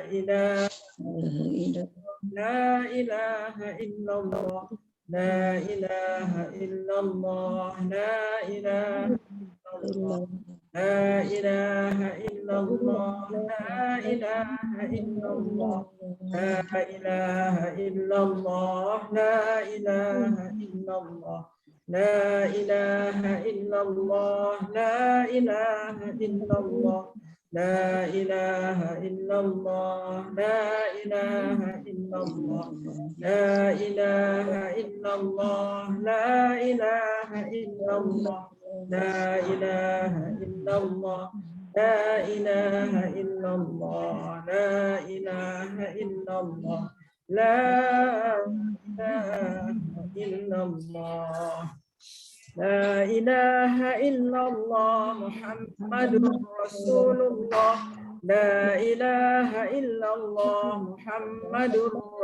إله لا إله إلا الله لا إله إلا الله لا إله إلا الله لا إله إلا الله لا إله إلا الله لا إله إلا الله لا إله إلا الله لا إله إلا الله لا إله إلا الله لا إله إلا الله لا إله إلا الله لا إله إلا الله لا إله إلا الله لا إله إلا الله لا إله إلا الله لا إله إلا الله لا إله إلا الله لا إله إلا الله محمد رسول الله لا إله إلا الله محمد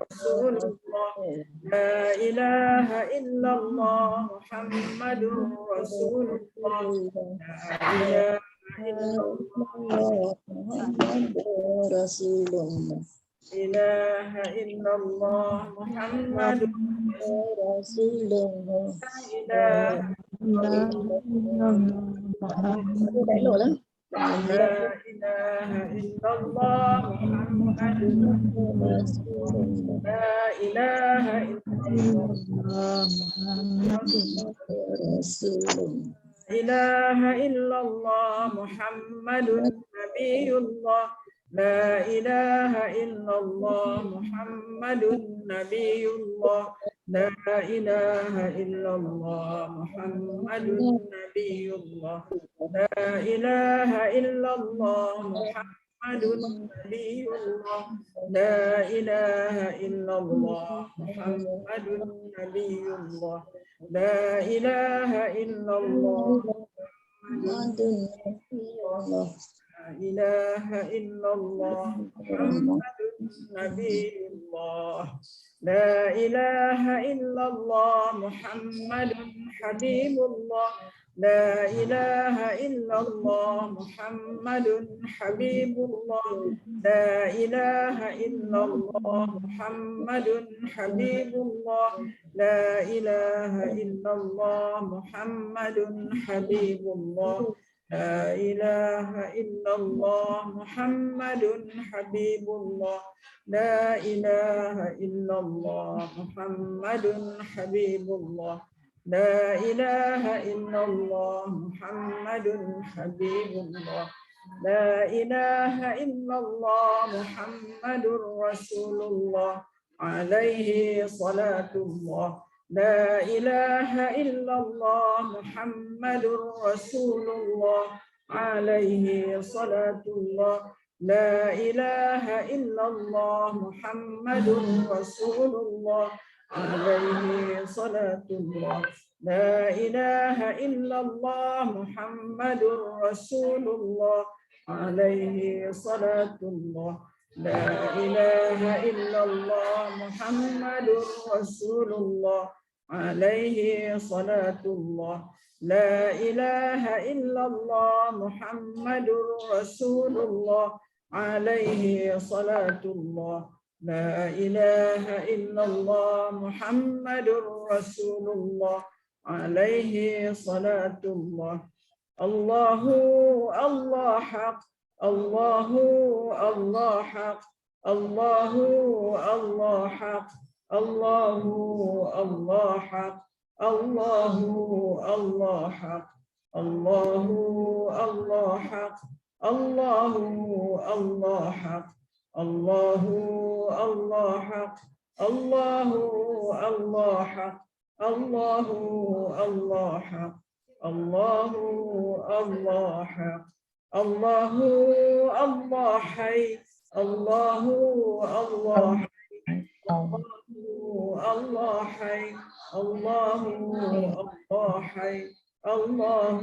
رسول الله لا إله إلا الله محمد رسول الله لا إله إلا الله محمد رسول الله إله إلا الله محمد رسول الله لا إله إلا الله محمد لا إله إلا الله محمد رسول الله إله إلا الله محمد نبي الله لا إله إلا الله محمد نبي الله لا إله إلا الله محمد نبي الله لا إله إلا الله محمد نبي الله لا إله إلا الله محمد نبي الله لا إله إلا الله محمد نبي الله لا إله إلا الله محمد نبي الله لا إله إلا الله محمد حبيب الله لا إله إلا الله محمد حبيب الله لا إله إلا الله محمد حبيب الله لا إله إلا الله محمد حبيب الله لا إله إلا الله محمد حبيب الله لا إله إلا الله محمد حبيب الله لا إله إلا الله محمد حبيب الله لا إله إلا الله محمد رسول الله عليه صلاة الله لا إله إلا الله محمد رسول الله عليه صلاة الله لا إله إلا الله محمد رسول الله عليه صلاة الله لا إله إلا الله محمد رسول الله عليه صلاة الله لا إله إلا الله محمد رسول الله عليه صلاة الله لا إله إلا الله محمد رسول الله عليه صلاة الله لا إله إلا الله محمد رسول الله عليه صلاة الله الله الله حق الله الله حق الله الله حق الله الله حق الله الله حق الله الله حق الله الله حق الله الله حق الله الله حق الله الله حق الله الله حق الله الله حي الله الله حي الله حي الله الله حي الله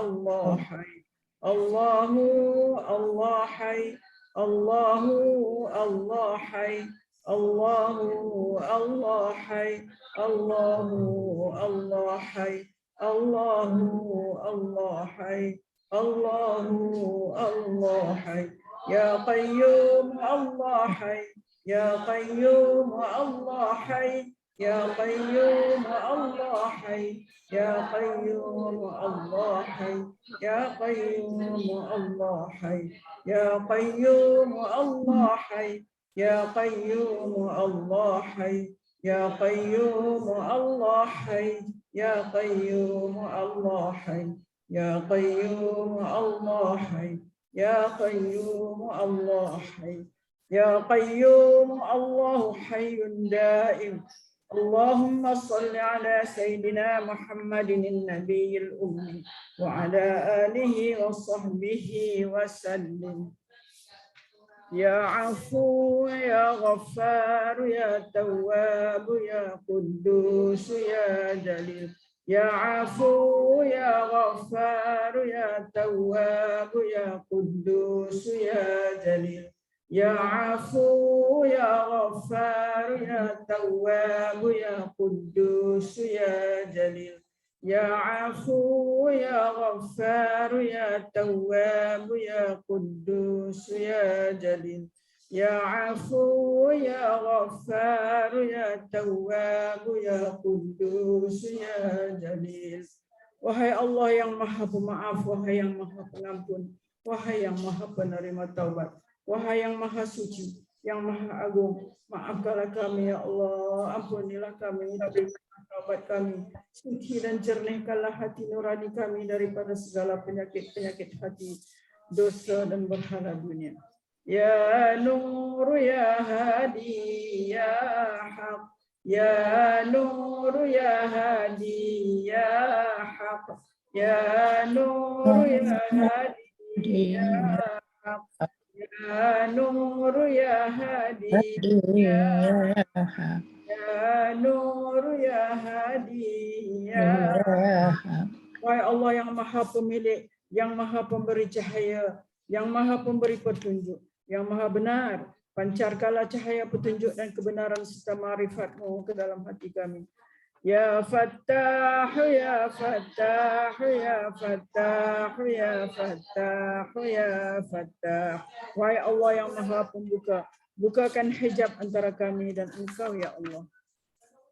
الله حي الله الله حي الله الله حي الله الله حي الله الله حي الله الله حي الله الله حي يا قيوم الله حي يا قيوم الله حي يا قيوم الله حي يا قيوم الله حي يا قيوم الله حي يا قيوم الله حي يا قيوم الله حي يا قيوم الله حي يا قيوم الله حي يا قيوم الله حي يا قيوم الله حي يا قيوم الله حي دائم اللهم صل على سيدنا محمد النبي الأمي وعلى آله وصحبه وسلم يا عفو يا غفار يا تواب يا قدوس يا جليل يا عفو يا غفار يا تواب يا قدوس يا جليل يا عفو يا غفار يا تواب يا قدوس يا جليل يا عفو يا غفار يا تواب يا قدوس يا جليل يا عفو يا غفار يا تواب يا قدوس يا جليل. Wahai Allah yang Maha Pemaaf, wahai yang Maha Pengampun, wahai yang Maha Penerima Taubat, wahai yang Maha Suci, yang Maha Agung, maafkanlah kami ya Allah, ampunilah kami, terimalah taubat kami, suci dan jernihkanlah hati nurani kami daripada segala penyakit-penyakit hati, dosa dan berhala dunia. Ya Nur ya Hadi ya Haq Ya Nur ya Hadi ya Haq Ya Nur ya Hadi ya Haq Ya Nur ya Hadi ya Haq Ya Nur ya Hadi ya Haq. Wahai Allah yang Maha Pemilik, yang Maha Pemberi cahaya, yang Maha Pemberi petunjuk, yang Maha Benar, pancarkanlah cahaya petunjuk dan kebenaran serta ma'rifat-Mu ke dalam hati kami. Ya Fattah, ya Fattah, ya Fattah, ya Fattah, ya Fattah. Wahai Allah yang Maha Pembuka, bukakan hijab antara kami dan Engkau ya Allah.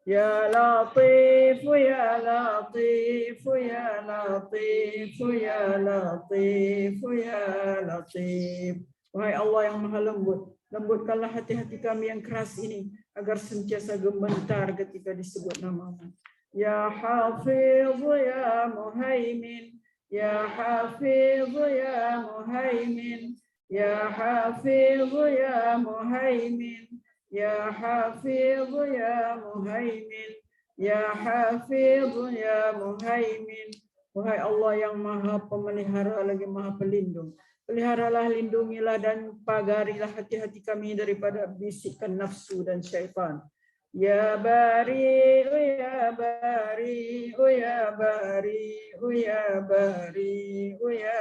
Ya Latif, ya Latif, ya Latif, ya Latif, ya Latif. Wahai Allah yang Maha Lembut, lembutkanlah hati-hati kami yang keras ini agar sentiasa gemetar ketika disebut nama-Mu. Ya Hafiz, ya Muhaimin, ya Hafiz, ya Muhaimin, ya Hafiz, ya Muhaimin. Ya Hafiz ya Muhaimin, Ya Hafiz ya Muhaimin. Wahai Allah yang Maha Pemelihara lagi Maha Pelindung, peliharalah, lindungilah dan pagarilah hati-hati kami daripada bisikan nafsu dan syaitan. Ya Bari, ya Bari, ya Bari, ya Bari, ya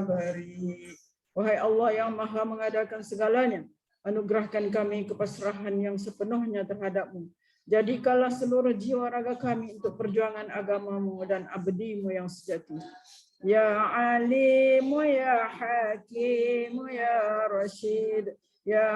Bari. Wahai Allah yang Maha mengadakan segalanya, anugerahkan kami kepasrahan yang sepenuhnya terhadap-Mu. Jadikanlah seluruh jiwa raga kami untuk perjuangan agama-Mu dan abdi-Mu yang sejati. Ya Alimu, ya Hakimu, ya Rashid. Ya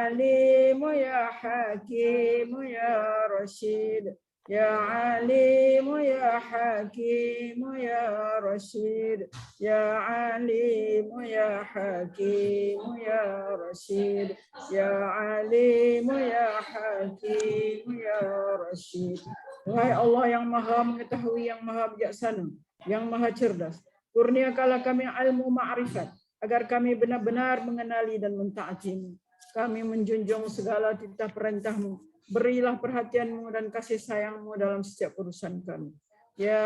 Alimu, ya Hakimu, ya Rashid. Ya Alimu, ya Hakimu, ya Rashid. Ya Alimu, ya Hakimu, ya Rashid. Ya Alimu, ya Hakimu, ya Rashid. Wahai Allah yang Maha Mengetahui, yang Maha Bijaksana, yang Maha Cerdas, kurniakanlah kami ilmu ma'rifat agar kami benar-benar mengenali dan mentaati-Mu. Kami menjunjung segala titah perintah-Mu. Berilah perhatian-Mu dan kasih sayang-Mu dalam setiap urusan kami. Ya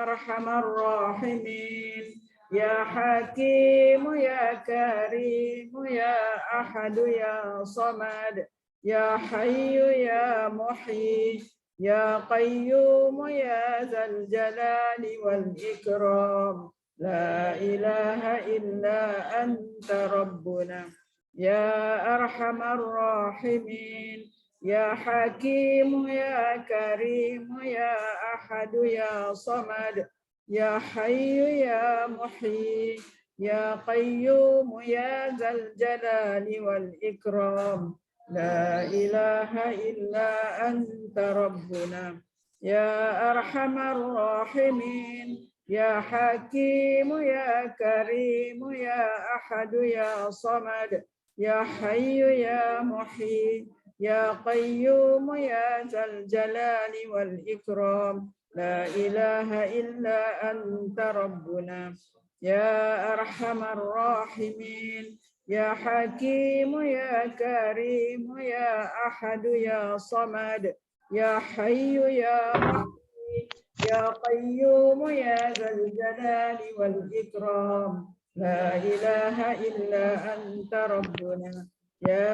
Arhamar Rahimin, Ya Hakimu, Ya Karimu, Ya Ahadu, Ya Samad, Ya Hayyu, Ya Muhyi, Ya Qayyumu, Ya Zal Jalali wal Ikram. La ilaha illa anta Rabbuna. Ya Arhamar Rahimin, Ya Hakimu, Ya Karimu, Ya Ahadu, Ya Samad, Ya Hayyu, Ya Muhyi, يا قيوم يا ذا الجلال والإكرام لا إله إلا أنت ربنا يا أرحم الراحمين يا حكيم يا كريم يا أحد يا صمد يا حي يا محيي يا قيوم يا ذا الجلال والإكرام لا إله إلا أنت ربنا يا أرحم الراحمين يا حكيم يا كريم يا أحد يا صمد يا حي يا محيي يا قيوم يا ذا الجلال والإكرام لا إله إلا أنت ربنا يا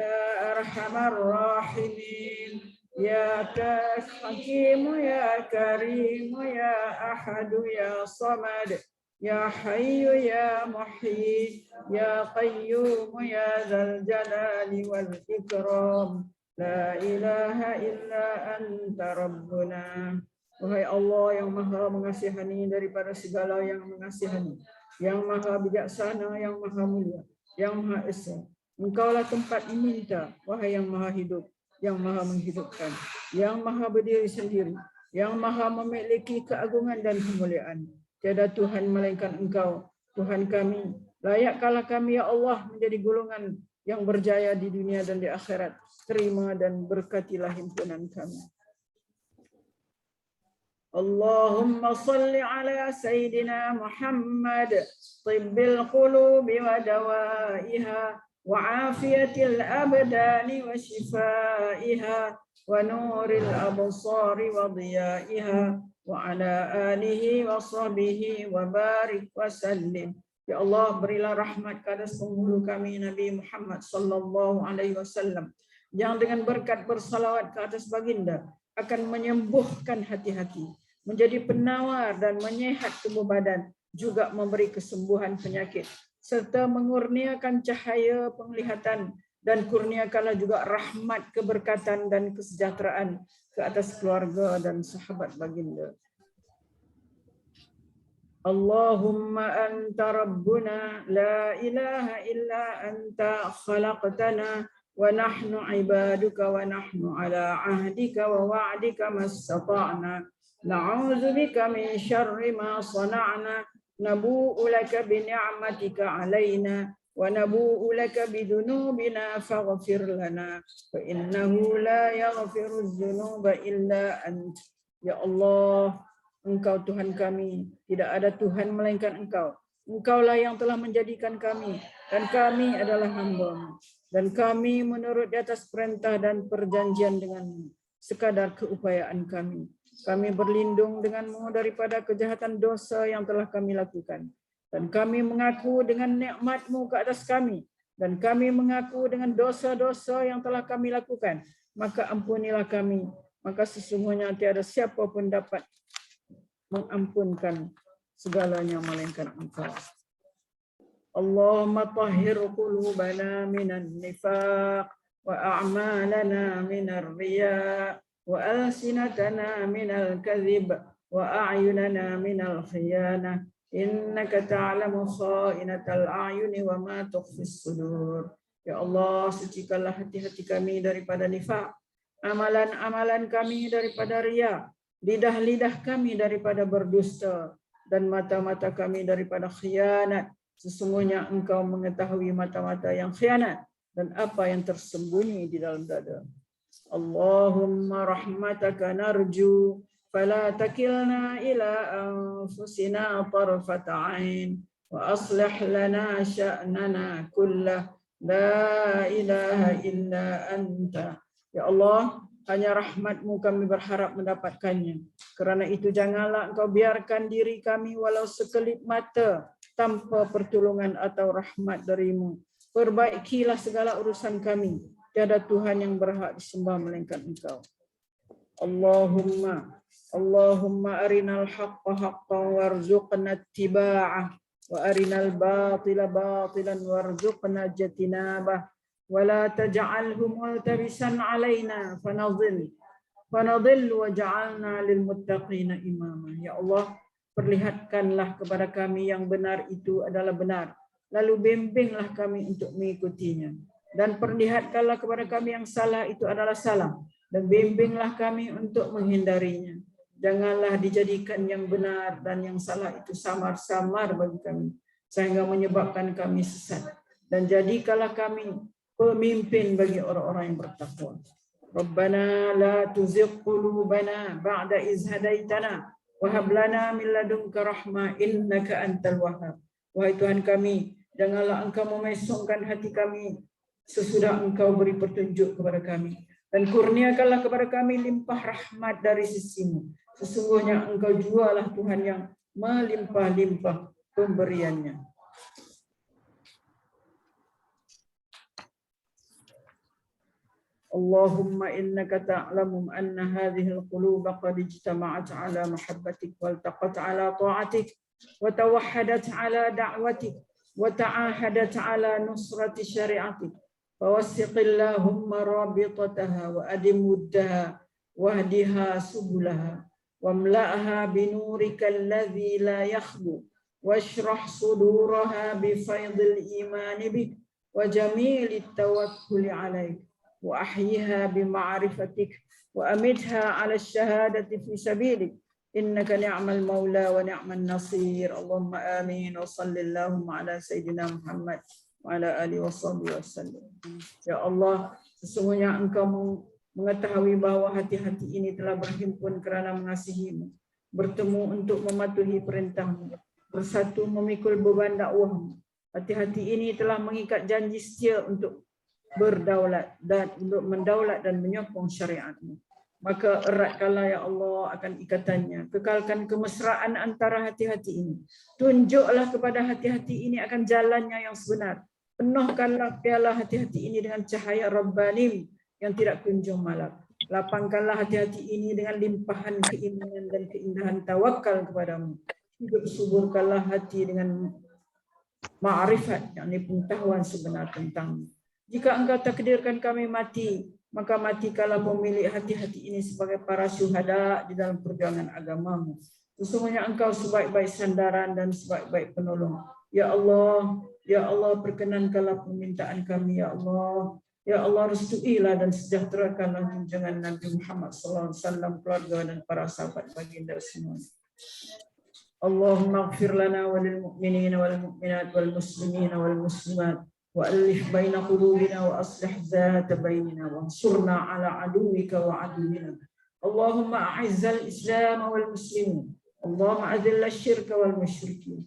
أرحم الراحمين يا حكيم يا كريم يا أحد يا صمد يا حي يا محيي يا قيوم يا ذا الجلال والإكرام لا إله إلا أنت ربنا. Wahai Allah yang maha mengasihani daripada segala yang mengasihani, yang maha bijaksana, yang maha mulia, yang maha esa. Engkaulah tempat meminta, wahai yang maha hidup, yang maha menghidupkan, yang maha berdiri sendiri, yang maha memiliki keagungan dan kemuliaan. Tiada Tuhan melainkan Engkau, Tuhan kami. Layak-kalah kami, ya Allah, menjadi golongan yang berjaya di dunia dan di akhirat. Terima dan berkatilah himpunan kami. Allahumma salli ala Sayyidina Muhammad, tibbil qulubi wa dawaiha, wa afiyatil abdani wa shifaiha, wa nuril absari wa diyaiha, wa ala alihi wa sahbihi wa barik wa sallim. Ya Allah, berilah rahmat kepada penghulu kami Nabi Muhammad sallallahu alaihi wasallam yang dengan berkat bersalawat ke atas baginda akan menyembuhkan hati-hati, menjadi penawar dan menyehat tubuh badan, juga memberi kesembuhan penyakit, serta mengurniakan cahaya penglihatan, dan kurniakanlah juga rahmat, keberkatan dan kesejahteraan ke atas keluarga dan sahabat baginda. Allahumma anta rabbuna la ilaha illa anta khalaqtana wa nahnu ibaduka wa nahnu ala ahdika wa wa'dika mastata'na. Na'udzu bika min syarri ma sana'na, nabu'u laka bi ni'matika 'alaina wa nabu'u laka bi dzunubina faghfir lana fa innahu la yaghfiru dzunuba illa ant. Ya Allah, Engkau Tuhan kami, tidak ada Tuhan melainkan Engkau. Engkaulah yang telah menjadikan kami, dan kami adalah hamba-Mu. Dan kami menurut di atas perintah dan perjanjian dengan sekadar keupayaan kami. Kami berlindung denganmu daripada kejahatan dosa yang telah kami lakukan. Dan kami mengaku dengan nikmat-Mu ke atas kami. Dan kami mengaku dengan dosa-dosa yang telah kami lakukan. Maka ampunilah kami. Maka sesungguhnya tiada siapa pun dapat mengampunkan segalanya melainkan Engkau. Allahumma tahhir qulubana minan nifaq wa a'malana minar riya wa alsinatana minal kadhib wa a'yunana minal khiyanah innaka ta'lamu kha'inatal a'yuni wa ma tukhfis sudur. Ya Allah, sucikanlah hati-hati kami daripada nifaq, amalan-amalan kami daripada riya, lidah-lidah kami daripada berdusta, dan mata-mata kami daripada khianat. Sesungguhnya Engkau mengetahui mata-mata yang khianat dan apa yang tersembunyi di dalam dada. Allahumma rahmataka narju fala takilna ila anfusina tarfata ain wa aslih lana sya'nana kullah la ilaha illa anta. Ya Allah, hanya rahmat-Mu kami berharap mendapatkannya. Kerana itu janganlah Engkau biarkan diri kami walau sekelip mata tanpa pertolongan atau rahmat dari-Mu. Perbaikilah segala urusan kami. Tiada Tuhan yang berhak disembah melainkan Engkau. Allahumma arinal haqqa haqqan warzuqna ittiba'ah wa arinal batila batilan warzuqna jatinabah. ولا تجعله ملتبسا علينا فنضل وجعلنا للمتقين إماما. Ya Allah, perlihatkanlah kepada kami yang benar itu adalah benar, lalu bimbinglah kami untuk mengikutinya. Dan perlihatkanlah kepada kami yang salah itu adalah salah, dan bimbinglah kami untuk menghindarinya. Janganlah dijadikan yang benar dan yang salah itu samar-samar bagi kami, sehingga menyebabkan kami sesat. Dan jadikanlah kami pemimpin bagi orang-orang yang bertakwa. Rabbana la tuzigh qulubana ba'da iz hadaitana wa hab lana min ladunka rahmah innaka antal wahhab. Wahai Tuhan kami, janganlah Engkau memesongkan hati kami sesudah Engkau beri petunjuk kepada kami, dan kurniakanlah kepada kami limpah rahmat dari sisi-Mu. Sesungguhnya Engkau jualah Tuhan yang melimpah-limpah pemberiannya. Allahumma innaka ta'lamu anna hadhihi al-quluba qad ijtama'at 'ala mahabbatik wal taqat 'ala ta'atik wa tawahhadat 'ala da'watik wa ta'ahadat 'ala nusrati syari'atik. Fawasiq Allahumma rabitataha wa adim wuddaha wahdiha subulaha wamla'aha binurika alladhi la yakhbu washrah suduraha bifaydil imani bik wa jamilit tawakkuli 'alaik wa ahyiha bima'rifatik wa amitha 'ala ash-shahadati fi sabilik innaka ni'mal maula wa ni'man nasir. Allahumma amin wa sallallahu ala sayyidina Muhammad wa ala alihi wasallam. Ya Allah, sesungguhnya Engkau mengetahui bahwa hati-hati ini telah berhimpun kerana mengasihi-Mu, bertemu untuk mematuhi perintah-Mu, bersatu memikul beban dakwah-Mu. Hati-hati ini telah mengikat janji setia untuk berdaulat dan untuk mendaulat dan menyokong syariat-Mu. Maka eratkanlah ya Allah akan ikatannya, kekalkan kemesraan antara hati-hati ini. Tunjuklah kepada hati-hati ini akan jalannya yang sebenar. Penuhkanlah piala hati-hati ini dengan cahaya Rabbani yang tidak kunjung malap. Lapangkanlah hati-hati ini dengan limpahan keimanan dan keindahan tawakal kepadamu. Hidup suburkanlah hati dengan ma'rifat, yakni pengetahuan sebenar tentangmu. Jika Engkau takdirkan kami mati, maka matikanlah pemilik hati-hati ini sebagai para syuhada di dalam perjuangan agamamu. Sesungguhnya Engkau sebaik-baik sandaran dan sebaik-baik penolong. Ya Allah, perkenankanlah permintaan kami, ya Allah. Ya Allah, restuilah dan sejahterakanlah junjungan Nabi Muhammad SAW, keluarga dan para sahabat baginda semua. Allahumma ighfir lana wa lil mu'minina wal mu'minat wal muslimina wal muslimat. وألف بين قلوبنا وأصلح ذات بيننا وانصرنا على عدوك وعدونا. اللهم أعز الإسلام والمسلمين. اللهم أذل الشرك والمشركين.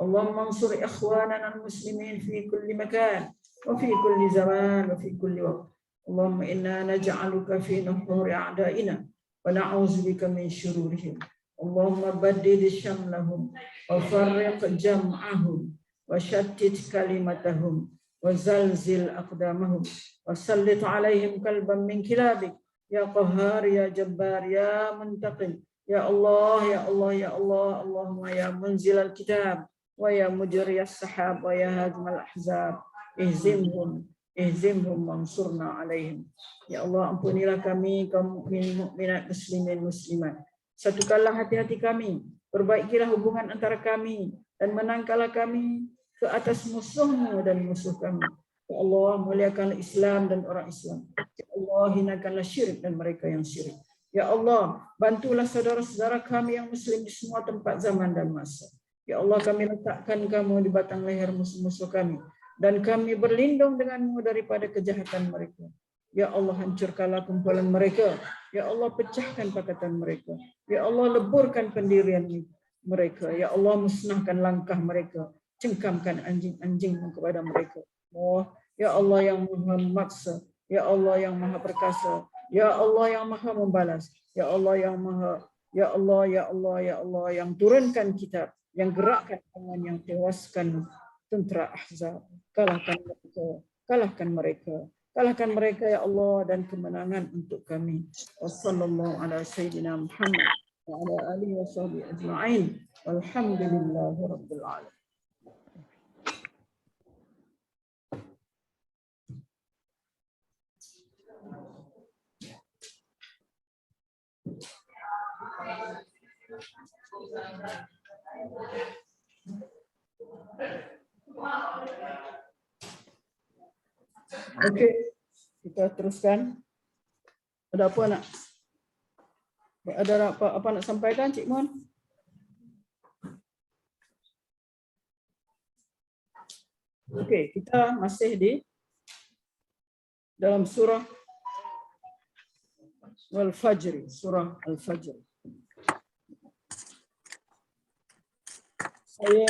اللهم انصر إخواننا المسلمين في كل مكان وفي كل زمان وفي كل وقت. اللهم إنا نجعلك في نحور أعدائنا ونعوذ بك من شرورهم. اللهم بدد شملهم وفرق جمعهم وشتت كلمتهم وزلزل أقدامهم وسلط عليهم كلبا من كلابك يا قهار يا جبار يا منتقم يا الله يا الله يا الله. اللهم يا منزل الكتاب ويا مجري السحاب ويا هازم الأحزاب ihzimhum mansurna alaihim. Ya Allah, ampunilah kami kaum mukmin mukminat muslimin muslimat. Satukanlah hati-hati kami, perbaikilah hubungan antara kami dan menangkanlah kami ke atas musuhmu dan musuh kami. Ya Allah, muliakanlah Islam dan orang Islam. Ya Allah, hinakanlah syirik dan mereka yang syirik. Ya Allah, bantulah saudara-saudara kami yang muslim di semua tempat, zaman dan masa. Ya Allah, kami letakkan kamu di batang leher musuh-musuh kami, dan kami berlindung denganmu daripada kejahatan mereka. Ya Allah, hancurkanlah kumpulan mereka. Ya Allah, pecahkan pakatan mereka. Ya Allah, leburkan pendirian mereka. Ya Allah, musnahkan langkah mereka. Cengkamkan anjing-anjingmu kepada mereka. Oh, ya Allah yang maha memaksa, ya Allah yang maha perkasa, ya Allah yang maha membalas, ya Allah yang maha, ya Allah, ya Allah, ya Allah yang turunkan kitab, yang gerakkan tangan, yang tewaskan tentera Ahzab. Kalahkan mereka ya Allah, dan kemenangan untuk kami. Wassallallahu ala sayyidina Muhammad wa ala alihi wa sahbihi ajma'in. Walhamdulillahi rabbil alamin. Wow. Okey, kita teruskan. Ada apa nak? Ada apa nak sampaikan, Cik Mon? Okey, kita masih di dalam surah Al-Fajr, surah Al-Fajr. Saya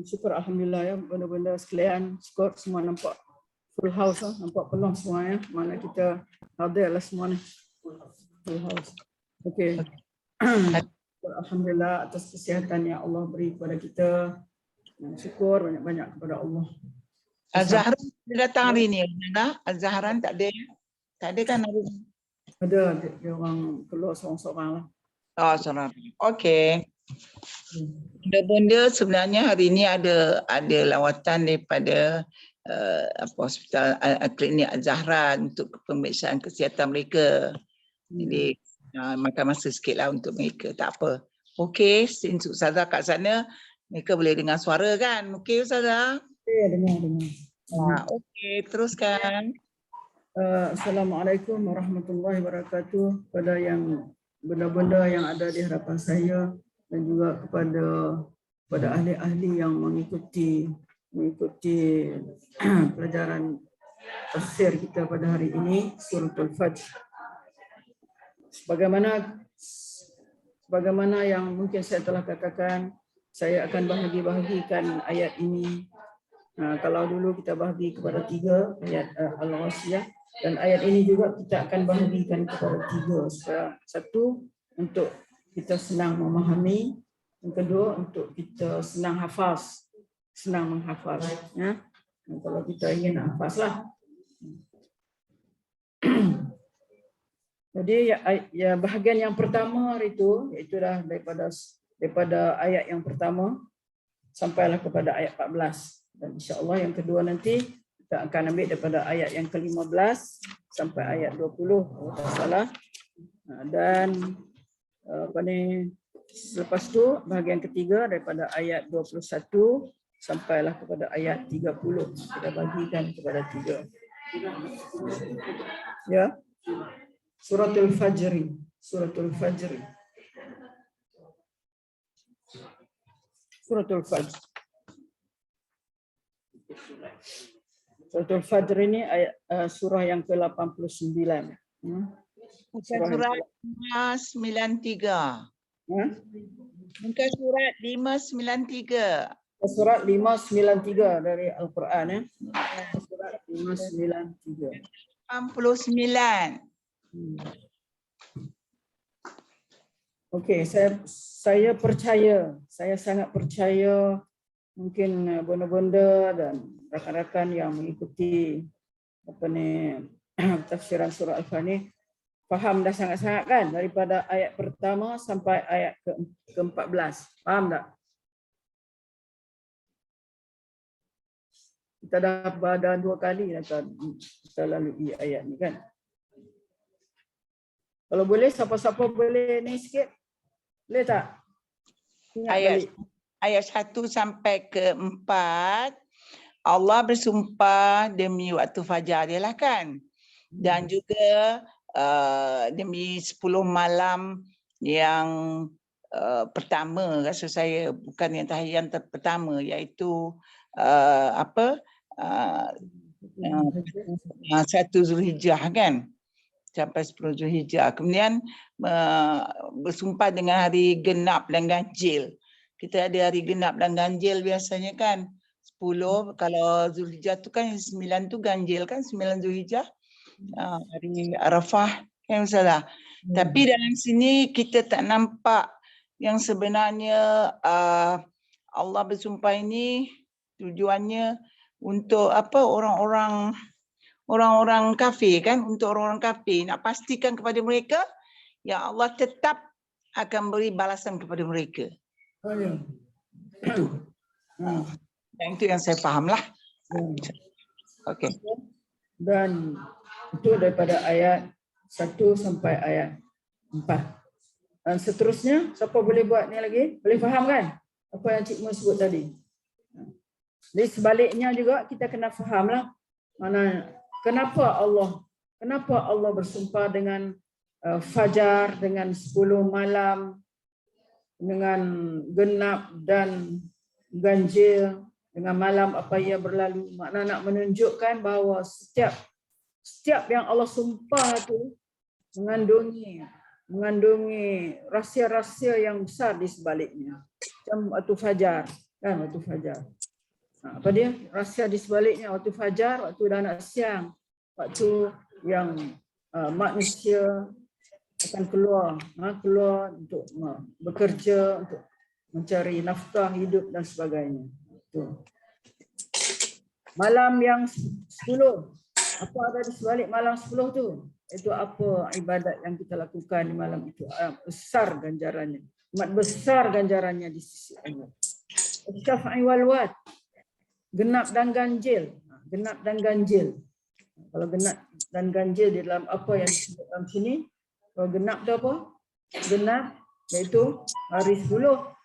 syukur alhamdulillah ya, benda-benda sekalian skor semua nampak full house lah, nampak penuh semuanya. Mana kita hadirlah semua ni. Full house. Okey. Alhamdulillah atas kesihatan yang Allah beri kepada kita. Syukur banyak-banyak kepada Allah. Az-Zahran datang hari ni, Az-Zahran tak ada. Tak ada kan hari ni? Ada, dia orang keluar seorang-seorang lah. Oh, seorang. Okey. Benda-benda sebenarnya hari ini ada lawatan daripada hospital klinik Az-Zahran untuk pemeriksaan kesihatan mereka. Jadi makan masa sikitlah untuk mereka. Tak apa. Okey, since Ustazah kat sana, mereka boleh dengar suara kan? Okey Ustazah? Ya, dengar. Okey, teruskan. Assalamualaikum warahmatullahi wabarakatuh. Pada yang benda-benda yang ada di hadapan saya dan juga kepada ahli-ahli yang mengikuti pelajaran tafsir kita pada hari ini, surah Al-Fajr. Sebagaimana yang mungkin saya telah katakan, saya akan bahagikan ayat ini. Kalau dulu kita bahagi kepada 3 ayat Al-Ghashiyah, dan ayat ini juga kita akan bahagikan kepada 3 supaya satu untuk kita senang memahami, yang kedua untuk kita senang menghafaz ya. Dan kalau kita ingin hafazlah. Jadi ya bahagian yang pertama itu itulah daripada ayat yang pertama sampailah kepada ayat 14, dan insya-Allah yang kedua nanti kita akan ambil daripada ayat yang ke-15 sampai ayat 20 kalau tak salah. Dan selepas tu bahagian ketiga daripada ayat 21 sampailah kepada ayat 30. Kita bagikan kepada 3. Ya. Suratul Fajr. Suratul Fajr. Suratul Fajr. Suratul Fajr ini ayat surah yang ke-89. Surah 593. Bukan surat 593. Surat 593 dari Al-Quran ya. Surat 593. 89. Okey, saya percaya, saya sangat percaya mungkin benda-benda dan rakan-rakan yang mengikuti tafsiran surah Al-Fajr ni faham dah sangat-sangat kan, daripada ayat pertama sampai ayat ke-14. Faham tak? Kita dah 2 kali kita lalui ayat ni kan. Kalau boleh siapa-siapa boleh ni sikit. Boleh tak? Ayat 1 sampai ke 4 Allah bersumpah demi waktu fajar dia lah kan. Dan juga demi 10 malam yang pertama, rasa saya bukan yang tahiyat pertama, iaitu 1 Zulhijjah kan, sampai 10 Zulhijjah. Kemudian bersumpah dengan hari genap dan ganjil. Kita ada hari genap dan ganjil biasanya kan. 10, kalau Zulhijjah tu kan 9 tu ganjil kan, 9 Zulhijjah. Hari Arafah kan salah. Tapi dalam sini kita tak nampak yang sebenarnya Allah bersumpah ini tujuannya untuk apa, orang-orang kafir kan, untuk orang-orang kafir, nak pastikan kepada mereka yang Allah tetap akan beri balasan kepada mereka. Yang itu yang saya fahamlah. Okey. Dan itu daripada ayat 1 sampai ayat 4. Dan seterusnya, siapa boleh buat ni lagi? Boleh faham kan? Apa yang Cik Mun sebut tadi. Jadi sebaliknya juga kita kena faham lah. Mana Kenapa Allah bersumpah dengan fajar, dengan 10 malam, dengan genap dan ganjil, dengan malam apa ia berlalu. Makna nak menunjukkan bahawa setiap yang Allah sumpah itu mengandungi rahsia-rahsia yang besar di sebaliknya. Macam waktu fajar, kan, waktu fajar. Apa dia? Rahsia di sebaliknya waktu fajar, waktu dah nak siang, waktu yang manusia akan keluar untuk bekerja, untuk mencari nafkah hidup dan sebagainya. Itu. Malam yang 10, apa ada di sebalik malam 10 tu? Itu apa ibadat yang kita lakukan di malam itu? Besar ganjarannya. Amat besar ganjarannya di sisi Allah. Syafa'i wal wad. Genap dan ganjil. Genap dan ganjil. Kalau genap dan ganjil di dalam apa yang disebut dalam sini, kalau genap tu apa? Genap iaitu hari 10.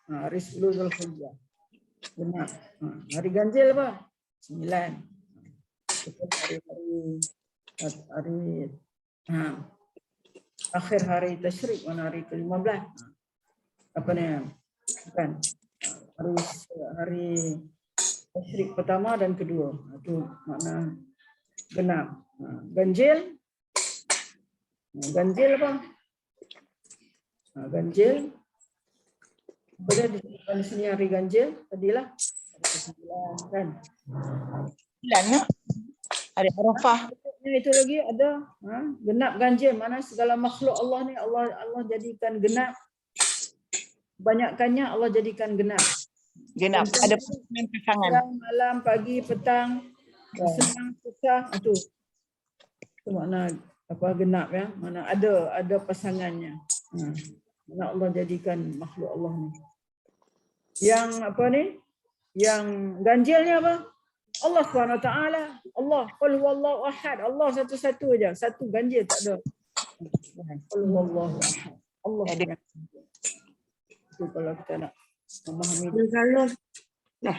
Hari 10 Zulhijjah. Genap. Hari ganjil apa? 9. Hari akhir hari tasyrik, mana hari ke-15. Apa ni? Kan? Hari tasyrik pertama dan kedua. Itu makna genap. Ganjil. Ganjil apa? Ganjil. Boleh disebutkan di sini hari ganjil tadilah. Kan? Hari Arafah. Itu lagi ada genap ganjil, mana segala makhluk Allah ni Allah jadikan genap. Kebanyakannya Allah jadikan genap. Genap ada pasangan. Malam, pagi, petang, senang, susah, itu makna apa genap ya. Mana ada pasangannya. Mana Allah jadikan makhluk Allah ni. Yang apa ni? Yang ganjilnya apa? Allah SWT. Allah. Qul huwallahu ahad. Allah satu-satu aja. Satu ganjil tak ada. Qul huwallahu ahad. Allah. Itu kalau kita nak memahami. Nah.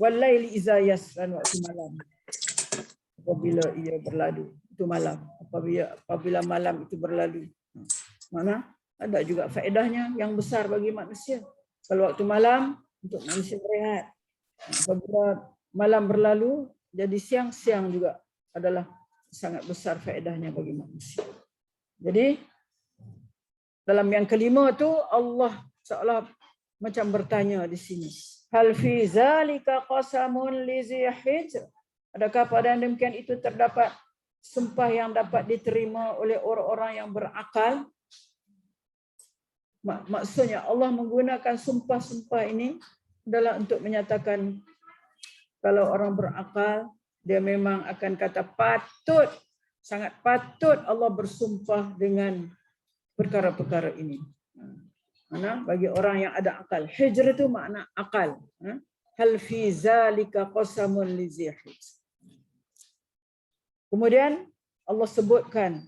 Walaili iza yasran, waktu malam. Apabila ia berlalu. Itu malam. Apabila malam itu berlalu. Mana? Ada juga faedahnya yang besar bagi manusia. Kalau waktu malam untuk manusia berehat. Apabila malam berlalu jadi siang juga adalah sangat besar faedahnya bagi manusia. Jadi dalam yang kelima tu Allah seolah macam bertanya di sini. Hal fi zalika qasamun li zi hijr. Adakah pada demikian itu terdapat sumpah yang dapat diterima oleh orang-orang yang berakal? Maksudnya Allah menggunakan sumpah-sumpah ini adalah untuk menyatakan kalau orang berakal dia memang akan kata patut, sangat patut Allah bersumpah dengan perkara-perkara ini. Mana bagi orang yang ada akal. Hijr itu makna akal. Hal fi zalika qasamun li zi hijr. Kemudian Allah sebutkan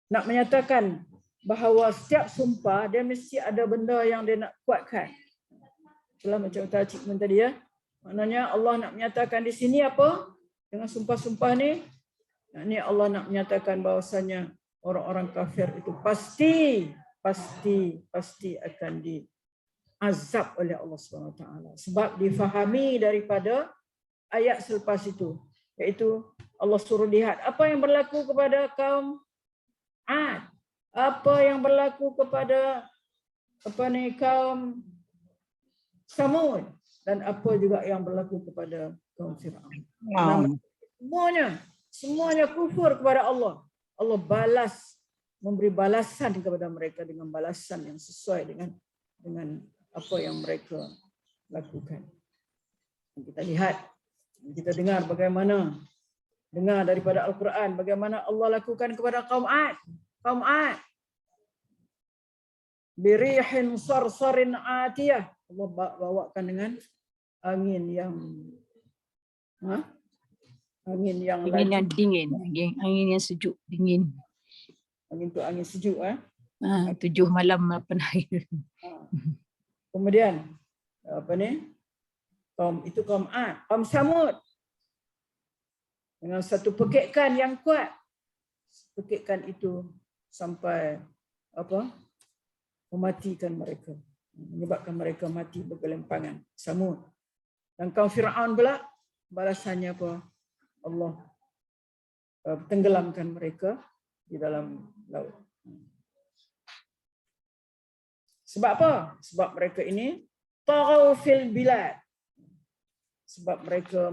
nak menyatakan bahawa setiap sumpah dia mesti ada benda yang dia nak kuatkan. Itulah macam Cik Men tadi ya. Maknanya Allah nak menyatakan di sini apa? Dengan sumpah-sumpah ni, ini Allah nak menyatakan bahawasanya orang-orang kafir itu pasti akan diazab oleh Allah SWT. Sebab difahami daripada ayat selepas itu, iaitu Allah suruh lihat apa yang berlaku kepada kaum Ad, apa yang berlaku kepada kaum Samud, dan apa juga yang berlaku kepada kaum Fir'aun. Semuanya kufur kepada Allah. Allah memberi balasan kepada mereka dengan balasan yang sesuai dengan apa yang mereka lakukan. Kita lihat, kita dengar daripada Al-Quran bagaimana Allah lakukan kepada kaum Ad. Birihin sarsarin atiyah. Allah bawakan dengan angin yang dingin, angin yang sejuk, dingin. Angin tu angin sejuk 7 malam 8 hari. Kemudian kaum Ad, kaum Samud. Dengan satu pekikan yang kuat. Pekikan itu sampai mematikan mereka. Menyebabkan mereka mati bergelimpangan. Samud. Dan kaum Fir'aun pula balasannya apa? Allah tenggelamkan mereka di dalam laut. Sebab apa? Sebab mereka ini taghaw fil bilad. Sebab mereka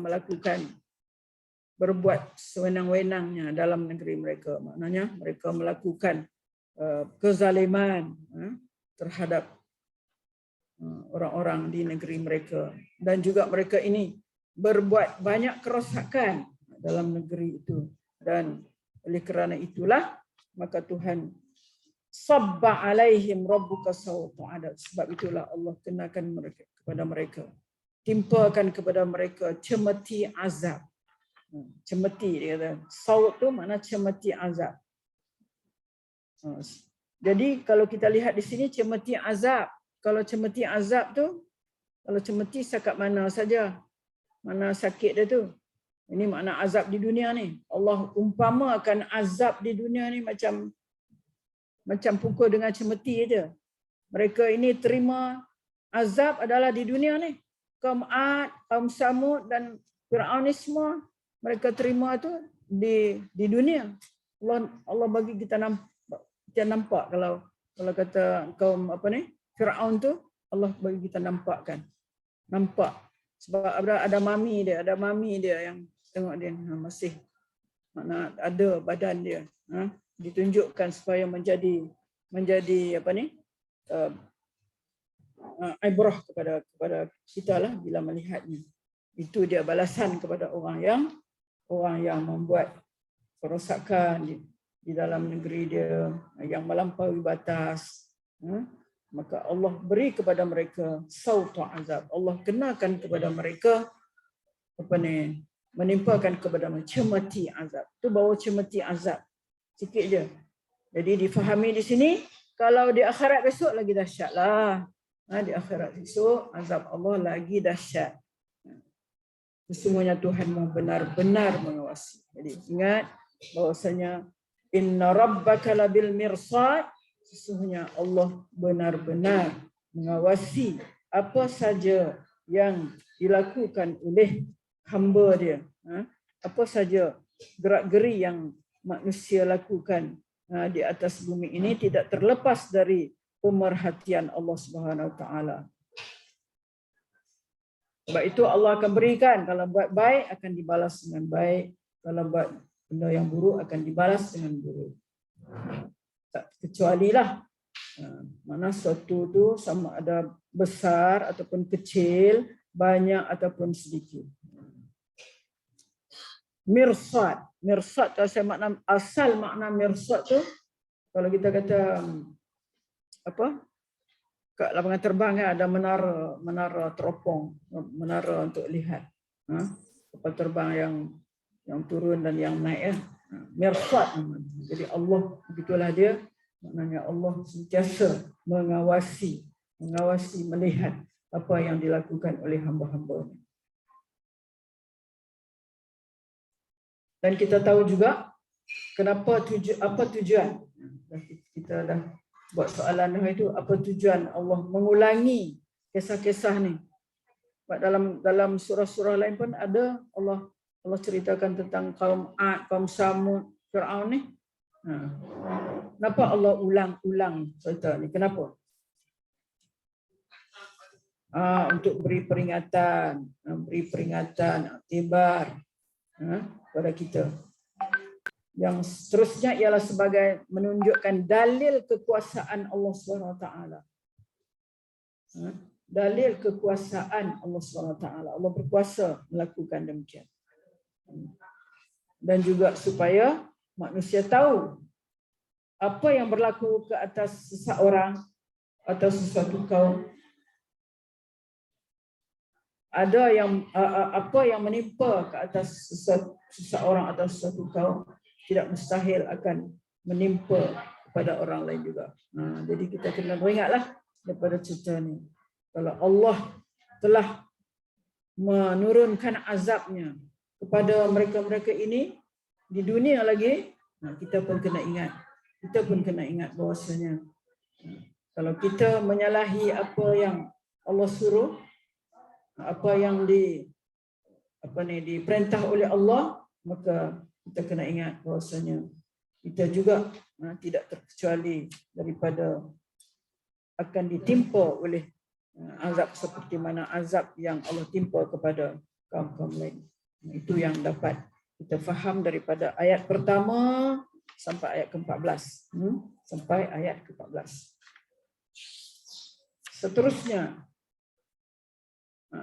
berbuat sewenang-wenangnya dalam negeri mereka. Maknanya mereka melakukan kezaliman terhadap orang-orang di negeri mereka. Dan juga mereka ini berbuat banyak kerosakan dalam negeri itu. Dan oleh kerana itulah maka Tuhan sabba alaihim rabbuka sawta adab. Sebab itulah Allah kenakan mereka kepada mereka. Timpakan kepada mereka cemeti azab. Cemeti dia kata. Saut tu makna cemeti azab. Jadi kalau kita lihat di sini cemeti azab. Kalau cemeti azab tu, kalau cemeti setakat mana saja. Mana sakit dia tu. Ini makna azab di dunia ni. Allah umpamakan azab di dunia ni macam pukul dengan cemeti aja. Mereka ini terima azab adalah di dunia ni. Kaum Ad, kaum Samud dan Fir'aun ni semua mereka terima tu di dunia. Allah bagi kita nampak kalau kata kaum Fir'aun tu Allah bagi kita nampakkan. Nampak sebab ada mami dia yang tengok dia masih makna ada badan dia. Ditunjukkan supaya menjadi ibrah kepada kita lah bila melihatnya. Itu dia balasan kepada orang yang membuat kerosakan di dalam negeri dia, yang melampaui batas. Maka Allah beri kepada mereka sauta azab. Allah kenakan kepada mereka menimpakan kepada mereka cemeti azab. Tu bawa cemeti azab. Sikit je. Jadi difahami di sini, kalau di akhirat besok lagi dahsyatlah. Di akhirat besok azab Allah lagi dahsyat. Sesungguhnya Tuhanmu benar-benar mengawasi. Jadi ingat bahwasanya inna rabbaka labil mirsad. Sesungguhnya Allah benar-benar mengawasi apa saja yang dilakukan oleh hamba dia. Apa saja gerak-geri yang manusia lakukan di atas bumi ini tidak terlepas dari pemerhatian Allah Subhanahu Wa Taala. Sebab itu Allah akan berikan, kalau buat baik akan dibalas dengan baik, kalau buat benda yang buruk akan dibalas dengan buruk. Tak kecualilah mana suatu tu sama ada besar ataupun kecil, banyak ataupun sedikit. Mirsad tu asal makna mirsad tu kalau kita kata kat lapangan terbang ada menara teropong, menara untuk lihat kapal terbang yang turun dan yang naik mirsad. Jadi Allah begitulah dia, maknanya Allah sentiasa mengawasi melihat apa yang dilakukan oleh hamba-hamba. Dan kita tahu juga kenapa apa tujuan. Kita dah buat soalan itu, apa tujuan Allah mengulangi kisah-kisah ni. Sebab dalam surah-surah lain pun ada Allah ceritakan tentang kaum Ad, kaum Samud, Fir'aun ni. Kenapa Allah ulang-ulang cerita ni? Kenapa? Untuk beri peringatan, iktibar kepada kita. Yang seterusnya ialah sebagai menunjukkan dalil kekuasaan Allah SWT. Dalil kekuasaan Allah SWT. Allah berkuasa melakukan demikian. Dan juga supaya manusia tahu apa yang berlaku ke atas seseorang atau sesuatu kaum. Ada yang apa yang menimpa ke atas seseorang atau sesuatu kaum tidak mustahil akan menimpa kepada orang lain juga. Jadi kita kena beringatlah daripada cerita ni. Kalau Allah telah menurunkan azabnya kepada mereka-mereka ini di dunia lagi, kita pun kena ingat. Kita pun kena ingat bahawasanya kalau kita menyalahi apa yang Allah suruh, apa yang diperintah oleh Allah, maka kita kena ingat bahawasanya kita juga tidak terkecuali daripada akan ditimpa oleh azab seperti mana azab yang Allah timpa kepada kaum-kaum lain. Itu yang dapat kita faham daripada ayat pertama sampai ayat ke-14. Sampai ayat ke-14. Seterusnya,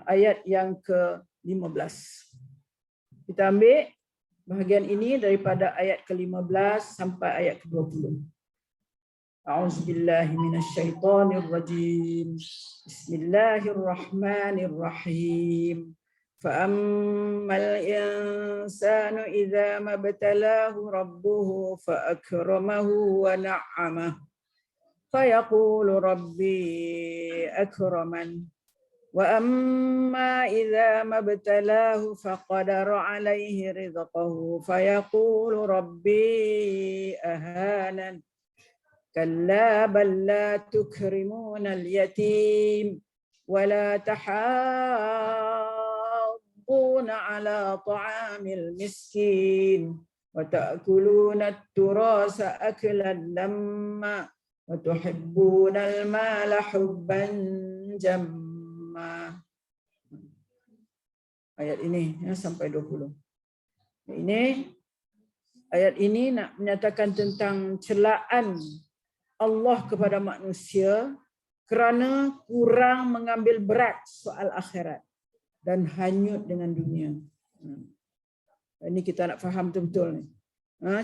ayat yang ke-15. Kita ambil bahagian ini daripada ayat ke-15 sampai ayat ke-20. A'udzubillahi minasyaitonirrajim. Bismillahirrahmanirrahim. Fa'ammal insanu idza mabtalahu rabbuhu fa'akramahu wa na'amah. Fayaqulu rabbi akraman. Wa amma idza mabtalahu faqadara alaihi rizqahu fayaqulu rabbi ahanan. كلا بل لا تكرمون اليتيم ولا تحاضون على طعام المسكين وتأكلون التراث أكلا لما وتحبون المال حبا جما. Ayat ini sampai 20. Ayat ini nak menyatakan tentang celaan Allah kepada manusia kerana kurang mengambil berat soal akhirat dan hanyut dengan dunia. Ini kita nak faham betul-betul ni.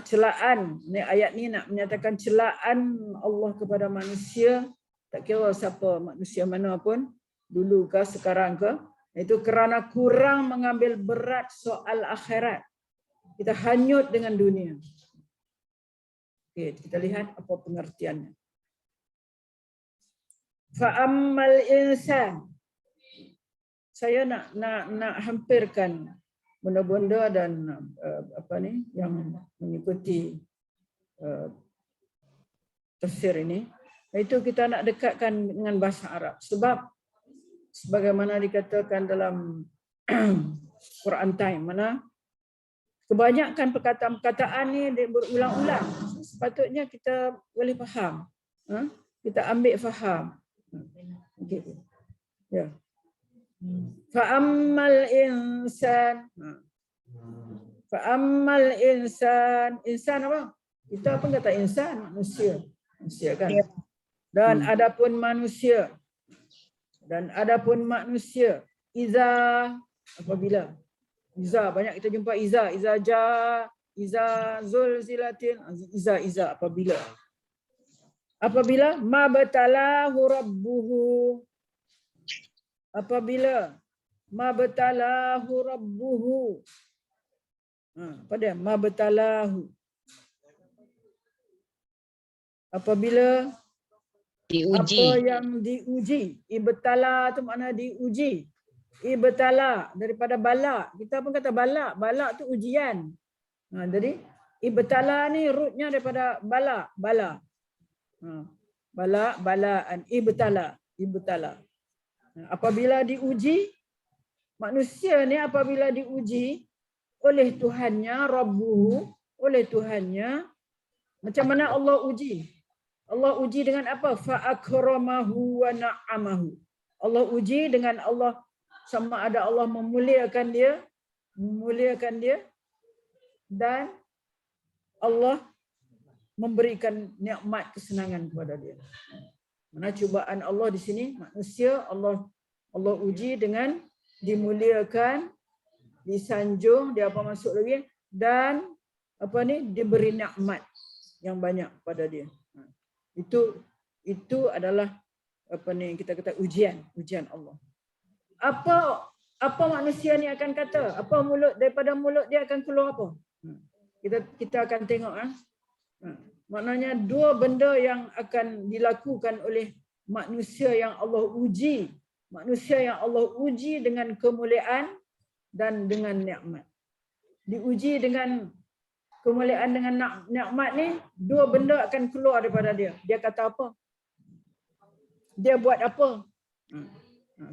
Celaan, ni ayat ni nak menyatakan celaan Allah kepada manusia, tak kira siapa manusia mana pun, dulu ke sekarang ke, itu kerana kurang mengambil berat soal akhirat. Kita hanyut dengan dunia. Okey, kita lihat apa pengertiannya. Fa'ammal insan. Saya nak hampirkan benda-benda dan yang mengikuti tafsir ini. Itu kita nak dekatkan dengan bahasa Arab. Sebab sebagaimana dikatakan dalam Quran Time, mana kebanyakan perkataan-perkataan ni berulang-ulang. Sepatutnya kita boleh faham. Kita ambil faham. Okay. Ya. Fa'ammal insan. Fa'ammal insan. Insan apa? Kita pun kata insan, manusia. Manusia kan? Dan adapun manusia. Dan adapun manusia. Iza, apabila. Iza, banyak kita jumpa iza. Iza ja, iza zulzilatin. Iza, apabila. Apabila mabtalahu rabbuhu. Apabila mabtalahu rabbuhu. Pada mabtalahu. Apabila diuji. Apa yang diuji. Ibtala tu makna diuji. Ibtala daripada bala. Kita pun kata bala. Bala tu ujian. Jadi ibtala ni rootnya daripada bala. Bala. Balaan. Ibtala. Apabila diuji, manusia ni apabila diuji oleh Tuhannya, Rabbuhu, oleh Tuhannya, macam mana Allah uji? Allah uji dengan apa? Fa'akramahu wa na'amahu. Allah uji dengan Allah, sama ada Allah memuliakan dia dan Allah memberikan nikmat kesenangan kepada dia. Mana cubaan Allah di sini, manusia Allah uji dengan dimuliakan, disanjung, dia apa masuk lagi, dan diberi nikmat yang banyak pada dia. Itu adalah kita kata ujian Allah. Apa manusia ni akan kata? Apa daripada mulut dia akan keluar apa? Kita akan tengok. Maknanya dua benda yang akan dilakukan oleh manusia yang Allah uji manusia yang Allah uji dengan kemuliaan dan dengan nikmat. Diuji dengan kemuliaan dengan nikmat ni, dua benda akan keluar daripada dia. Dia kata apa? Dia buat apa?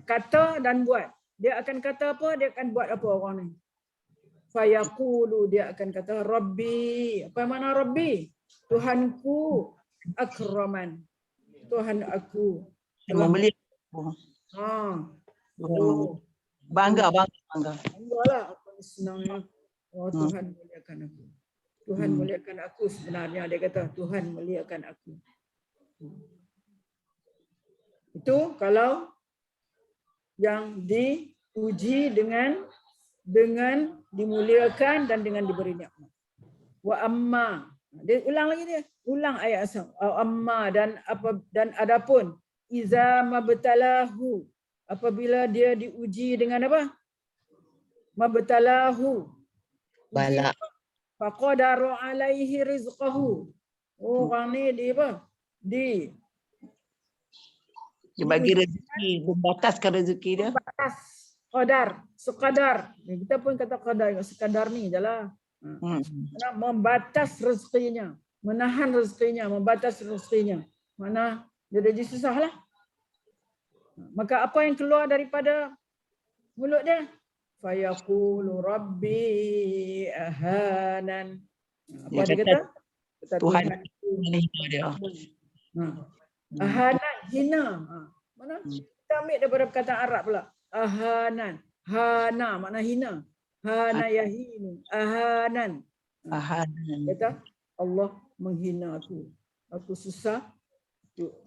Kata dan buat. Dia akan kata apa? Dia akan buat apa orang ni? Fayaqulu, dia akan kata Rabbi. Apa makna Rabbi? Tuhanku akraman. Tuhan aku. Membeli. Oh, Bangga. Banggalah apa senangnya. Oh, Tuhan muliakan aku. Tuhan muliakan aku sebenarnya, dia kata Tuhan muliakan aku. Itu kalau yang diuji dengan dimuliakan dan dengan diberi nikmat. Wa amma, dia ulang lagi dia, ulang ayat asal. Amma dan adapun iza mabtalahu, apabila dia diuji dengan apa? Mabtalahu. Bala. Faqadaru alaihi rizqahu. Orang ni di apa? Dia bagi rezeki, membataskan rezeki dia. Batas, sekadar. Kita pun kata qadar, sekadar ni jelah. Membatas rezekinya, menahan rezekinya, membatas rezekinya. Mana dia jadi susah lah. Maka apa yang keluar daripada mulut dia? Fayaqulu Rabbi ahanan. Apa dia kata? Tuhan hina dia. Ahanan, hina. Mana? Kita ambil daripada perkataan Arab pula. Ahanan. Hana makna hina. Hana yahinu. Ahanan. Kata Allah menghina aku. Aku susah.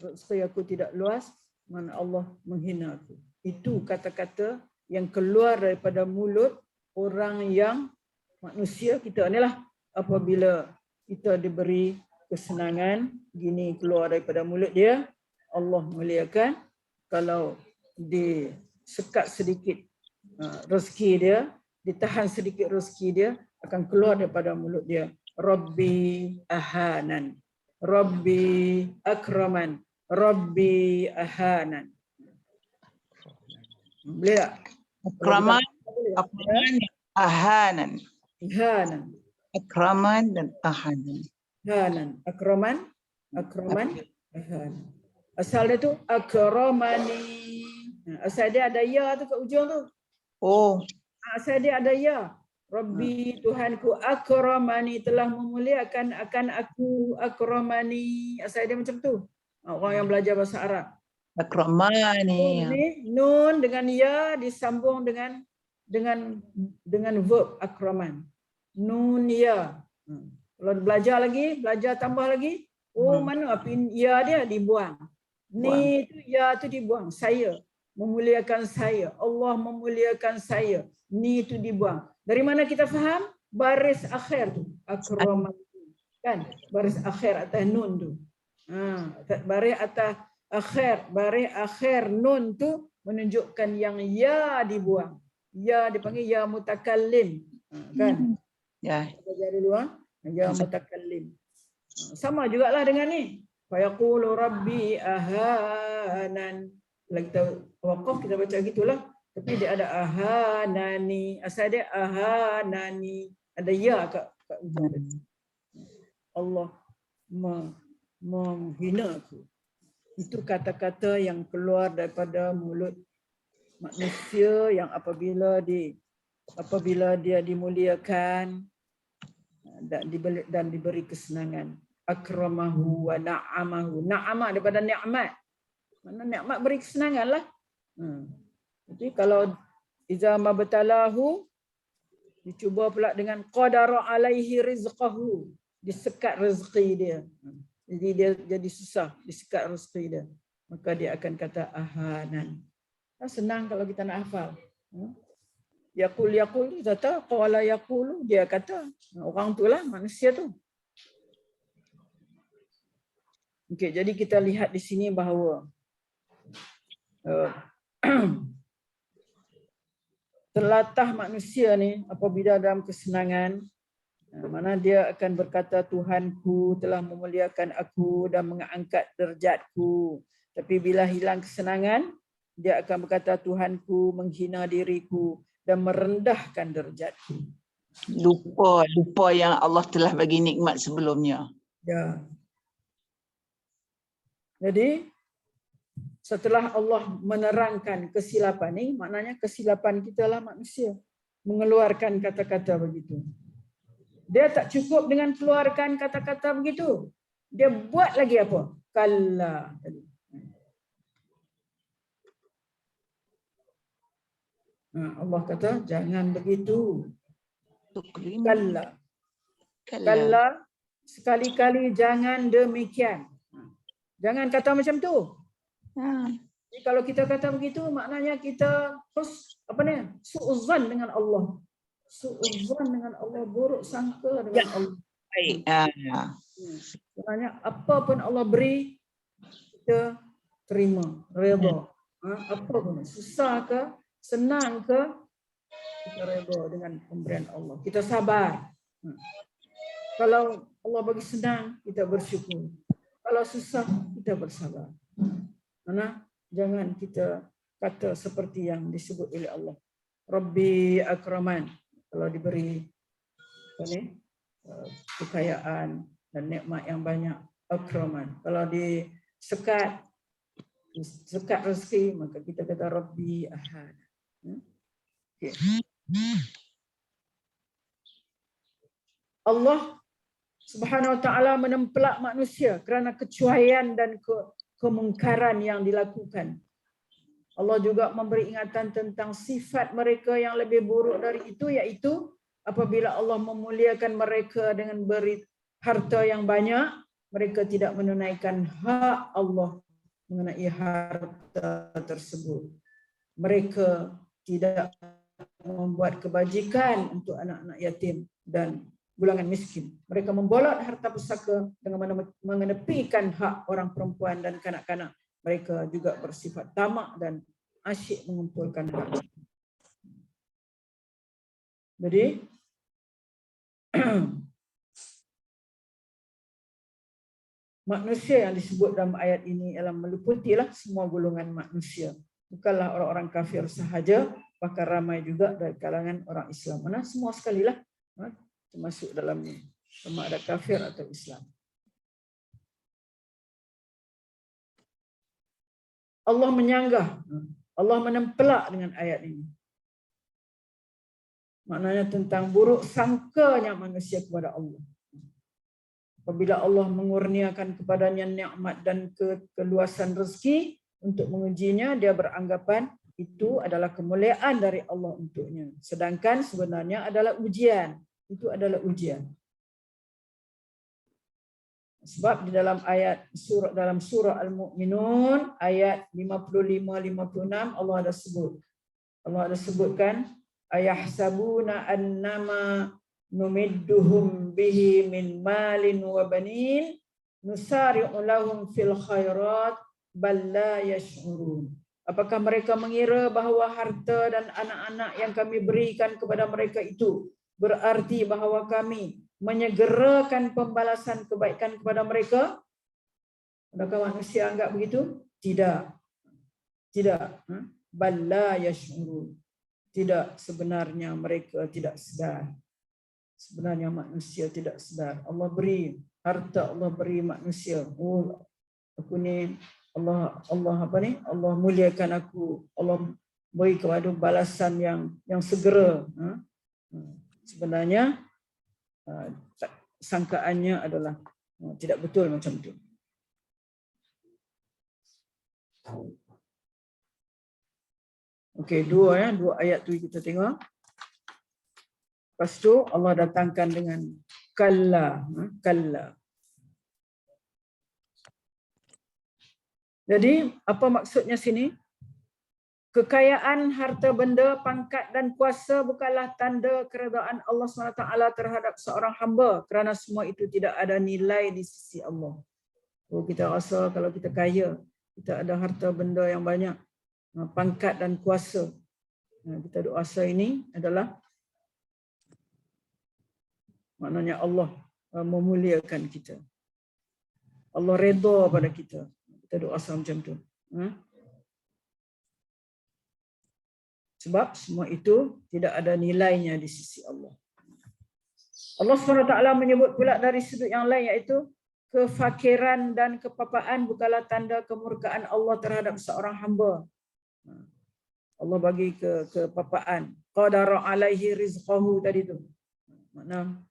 Rezeki aku tidak luas. Mana Allah menghina aku. Itu kata-kata yang keluar daripada mulut orang yang manusia kita ni lah. Apabila kita diberi kesenangan, gini keluar daripada mulut dia, Allah muliakan. Kalau disekat sedikit rezeki dia, ditahan sedikit rezeki dia, akan keluar daripada mulut dia. Rabbi ahanan. Rabbi akraman. Rabbi ahanan. Boleh tak? Akraman, ahanan. Ihanan. Akraman dan ahanan. Hanan. Akraman, ahanan. Asal dia tu akramani. Asal dia ada ya tu kat ujung tu. Oh, Asal dia ada ya. Rabbi Tuhanku akramani, telah memuliakan akan aku. Akramani. Asal dia macam tu. Orang yang belajar bahasa Arab. akramani. Nun dengan ya disambung dengan verb akraman. Nun ya. Kalau belajar tambah lagi, mana api ya dia dibuang. Ni tu ya tu dibuang. Saya memuliakan saya. Allah memuliakan saya. Ni tu dibuang. Dari mana kita faham? Baris akhir tu. Akraman. Kan? Baris akhir atas nun tu. Baris atas baris akhir nun tu menunjukkan yang ya dibuang. Ya dipanggil ya mutakallim. Kan? Ya. Jadi dulu ya mutakallim. Sama jugalah dengan ni. Fa yaqulu rabbi ahanan. Kalau kita waqaf kita baca gitulah. Tapi dia ada ahanani. Asal dia ahanani. Ada ya kat ujung dia. Allah menghina aku. Itu kata-kata yang keluar daripada mulut manusia yang apabila dia dimuliakan dan diberi kesenangan. Akramahu wa na'amahu. Na'amah daripada nikmat. Mana nikmat beri kesenangan lah. Jadi kalau iza mabtalahu, dicuba pula dengan qadara alaihi rizqahu, disekat rezeki dia. Jadi dia jadi susah, disekat rezeki dia. Maka dia akan kata ahanan. Senang kalau kita nak hafal. Yaqul kata qala yaqulu, dia kata. Orang tu lah manusia tu. Okey, jadi kita lihat di sini bahawa terlatah manusia ni apabila dalam kesenangan, mana dia akan berkata Tuhanku telah memuliakan aku dan mengangkat derajatku. Tapi bila hilang kesenangan, dia akan berkata, Tuhanku menghina diriku dan merendahkan derajatku. Lupa yang Allah telah bagi nikmat sebelumnya. Ya. Jadi setelah Allah menerangkan kesilapan ini, maknanya kesilapan kita lah manusia mengeluarkan kata-kata begitu. Dia tak cukup dengan keluarkan kata-kata begitu. Dia buat lagi apa? Kalla. Allah kata jangan begitu. Kalla. Kalla. Sekali-kali jangan demikian. Jangan kata macam tu. Jadi kalau kita kata begitu, maknanya kita su'uzzan dengan Allah. Su'uzzan dengan Allah, buruk sangka dengan Allah. Baik. Maknanya apa pun Allah beri, kita terima, redha. Apa pun, susah ke, senang ke, kita redha dengan pemberian Allah. Kita sabar. Kalau Allah bagi senang, kita bersyukur. Kalau susah, kita bersabar. Mana jangan kita kata seperti yang disebut oleh Allah. Rabbi akraman. Kalau diberi kekayaan dan nikmat yang banyak, akraman. Kalau disekat rezeki, maka kita kata Rabbi ahad. Okay. Allah Subhanahu wa taala menempelak manusia kerana kecuaian dan kemungkaran yang dilakukan. Allah juga memberi ingatan tentang sifat mereka yang lebih buruk dari itu, iaitu apabila Allah memuliakan mereka dengan beri harta yang banyak, mereka tidak menunaikan hak Allah mengenai harta tersebut. Mereka tidak membuat kebajikan untuk anak-anak yatim dan golongan miskin. Mereka membolot harta pusaka dengan mengenepikan hak orang perempuan dan kanak-kanak. Mereka juga bersifat tamak dan asyik mengumpulkan harta. Jadi manusia yang disebut dalam ayat ini ialah meliputilah semua golongan manusia. Bukanlah orang-orang kafir sahaja, bahkan ramai juga dari kalangan orang Islam. Mana semua sekalilah termasuk dalamnya, sama ada kafir atau Islam. Allah menyanggah, Allah menempelak dengan ayat ini. Maknanya tentang buruk sangkanya manusia kepada Allah. Apabila Allah mengurniakan kepadanya nikmat dan keluasan rezeki untuk mengujinya, dia beranggapan itu adalah kemuliaan dari Allah untuknya. Sedangkan sebenarnya adalah ujian. Itu adalah ujian. Sebab di dalam dalam surah Al-Mu'minun ayat 55-56 Allah ada sebutkan ayahsabuna annama numidduhum bihi min malin wa banin nusari'u lahum fil khairat bal la yash'urun. Apakah mereka mengira bahawa harta dan anak-anak yang kami berikan kepada mereka itu berarti bahawa kami menyegerakan pembalasan kebaikan kepada mereka? Adakah manusia anggap begitu? Tidak. Tidak. Bal la yash'urun. Tidak, sebenarnya mereka tidak sedar. Sebenarnya manusia tidak sedar. Allah beri harta, Allah beri manusia. Oh, aku ni Allah Allah muliakan aku. Allah beri kepada balasan yang segera. Sebenarnya sangkaannya adalah tidak betul macam itu. Okey, dua ayat tu kita tengok. Lepas tu Allah datangkan dengan kalla, kalla. Jadi apa maksudnya sini? Kekayaan, harta benda, pangkat dan kuasa bukanlah tanda keredaan Allah SWT terhadap seorang hamba, kerana semua itu tidak ada nilai di sisi Allah. Oh, kita rasa kalau kita kaya, kita ada harta benda yang banyak, pangkat dan kuasa. Kita duk rasa ini adalah maknanya Allah memuliakan kita. Allah redha pada kita. Kita duk rasa macam tu. Sebab semua itu tidak ada nilainya di sisi Allah. Allah SWT menyebut pula dari sudut yang lain, iaitu kefakiran dan kepapaan bukanlah tanda kemurkaan Allah terhadap seorang hamba. Allah bagi kepapaan. Qadara alaihi rizqahu tadi tu. Makna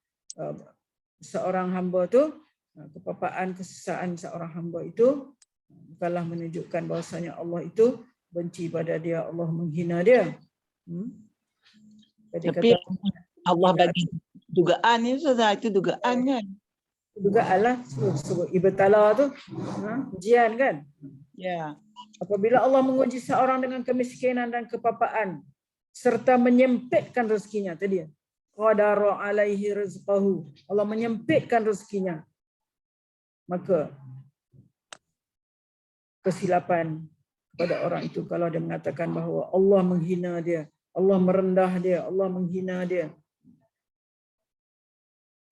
seorang hamba tu, kepapaan kesesaan seorang hamba itu bukanlah menunjukkan bahawasanya Allah itu benci pada dia, Allah menghina dia. Jadi Tapi kata Allah bagi dugaan ni, itu dugaan kan? dugaan lah, sebut ibtala tu, ujian kan. Ya. Apabila Allah menguji seorang dengan kemiskinan dan kepapaan serta menyempitkan rezekinya, tadi qadara alaihi rizqahu, Allah menyempitkan rezekinya, maka kesilapan kepada orang itu kalau dia mengatakan bahawa Allah menghina dia, Allah merendah dia, Allah menghina dia.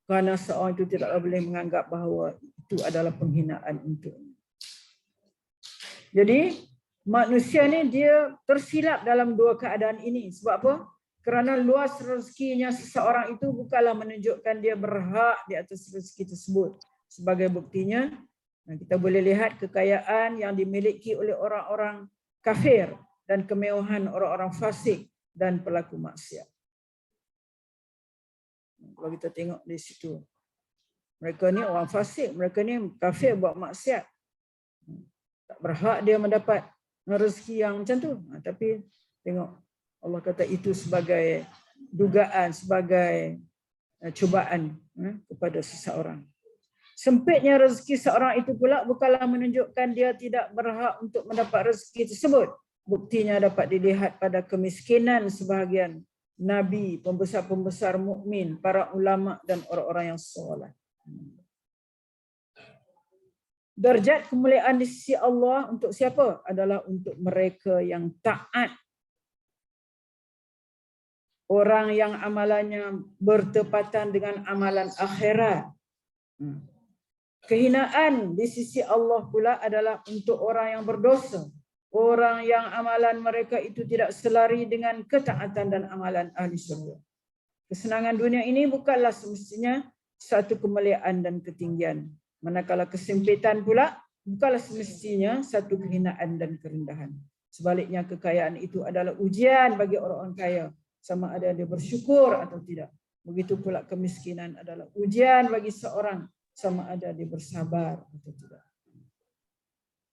Kerana seorang itu tidak boleh menganggap bahawa itu adalah penghinaan untuknya. Jadi manusia ni dia tersilap dalam dua keadaan ini. Sebab apa? Kerana luas rezekinya seseorang itu bukanlah menunjukkan dia berhak di atas rezeki tersebut. Sebagai buktinya, kita boleh lihat kekayaan yang dimiliki oleh orang-orang kafir dan kemewahan orang-orang fasik dan pelaku maksiat. Kalau kita tengok di situ, mereka ni orang fasik, mereka ni kafir buat maksiat. Tak berhak dia mendapat rezeki yang macam tu. Tapi tengok, Allah kata itu sebagai dugaan, sebagai cubaan kepada seseorang. Sempitnya rezeki seorang itu pula bukanlah menunjukkan dia tidak berhak untuk mendapat rezeki tersebut. Buktinya dapat dilihat pada kemiskinan sebahagian Nabi, pembesar-pembesar mukmin, para ulama dan orang-orang yang soleh. Darjat kemuliaan di sisi Allah untuk siapa? Adalah untuk mereka yang taat. Orang yang amalannya bertepatan dengan amalan akhirat. Kehinaan di sisi Allah pula adalah untuk orang yang berdosa. Orang yang amalan mereka itu tidak selari dengan ketaatan dan amalan ahli syurga. Kesenangan dunia ini bukanlah semestinya satu kemuliaan dan ketinggian. Manakala kesempitan pula bukanlah semestinya satu kehinaan dan kerendahan. Sebaliknya kekayaan itu adalah ujian bagi orang-orang kaya, sama ada dia bersyukur atau tidak. Begitu pula kemiskinan adalah ujian bagi seorang, sama ada dia bersabar atau tidak.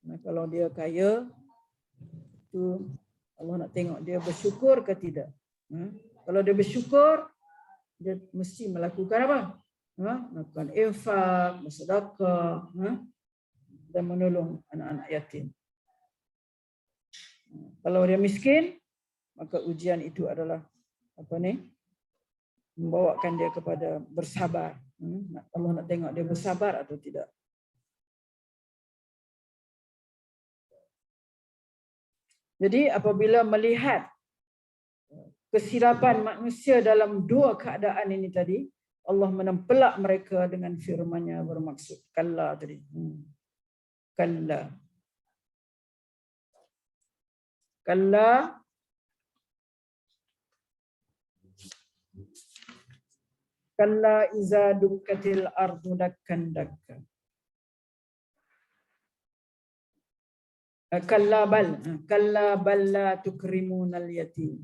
Nah, kalau dia kaya, itu Allah nak tengok dia bersyukur ke tidak. Kalau dia bersyukur, dia mesti melakukan apa? Melakukan infak, bersedekah, dan menolong anak-anak yatim. Kalau dia miskin, maka ujian itu adalah membawakan dia kepada bersabar. Allah nak tengok dia bersabar atau tidak. Jadi apabila melihat kesilapan manusia dalam dua keadaan ini tadi, Allah menempelak mereka dengan firman-Nya bermaksud kalla tadi. Kalla. Kalla kalla iza dukkatil ardu dakkan dakkan. Kalla bal la tukrimunal yatim.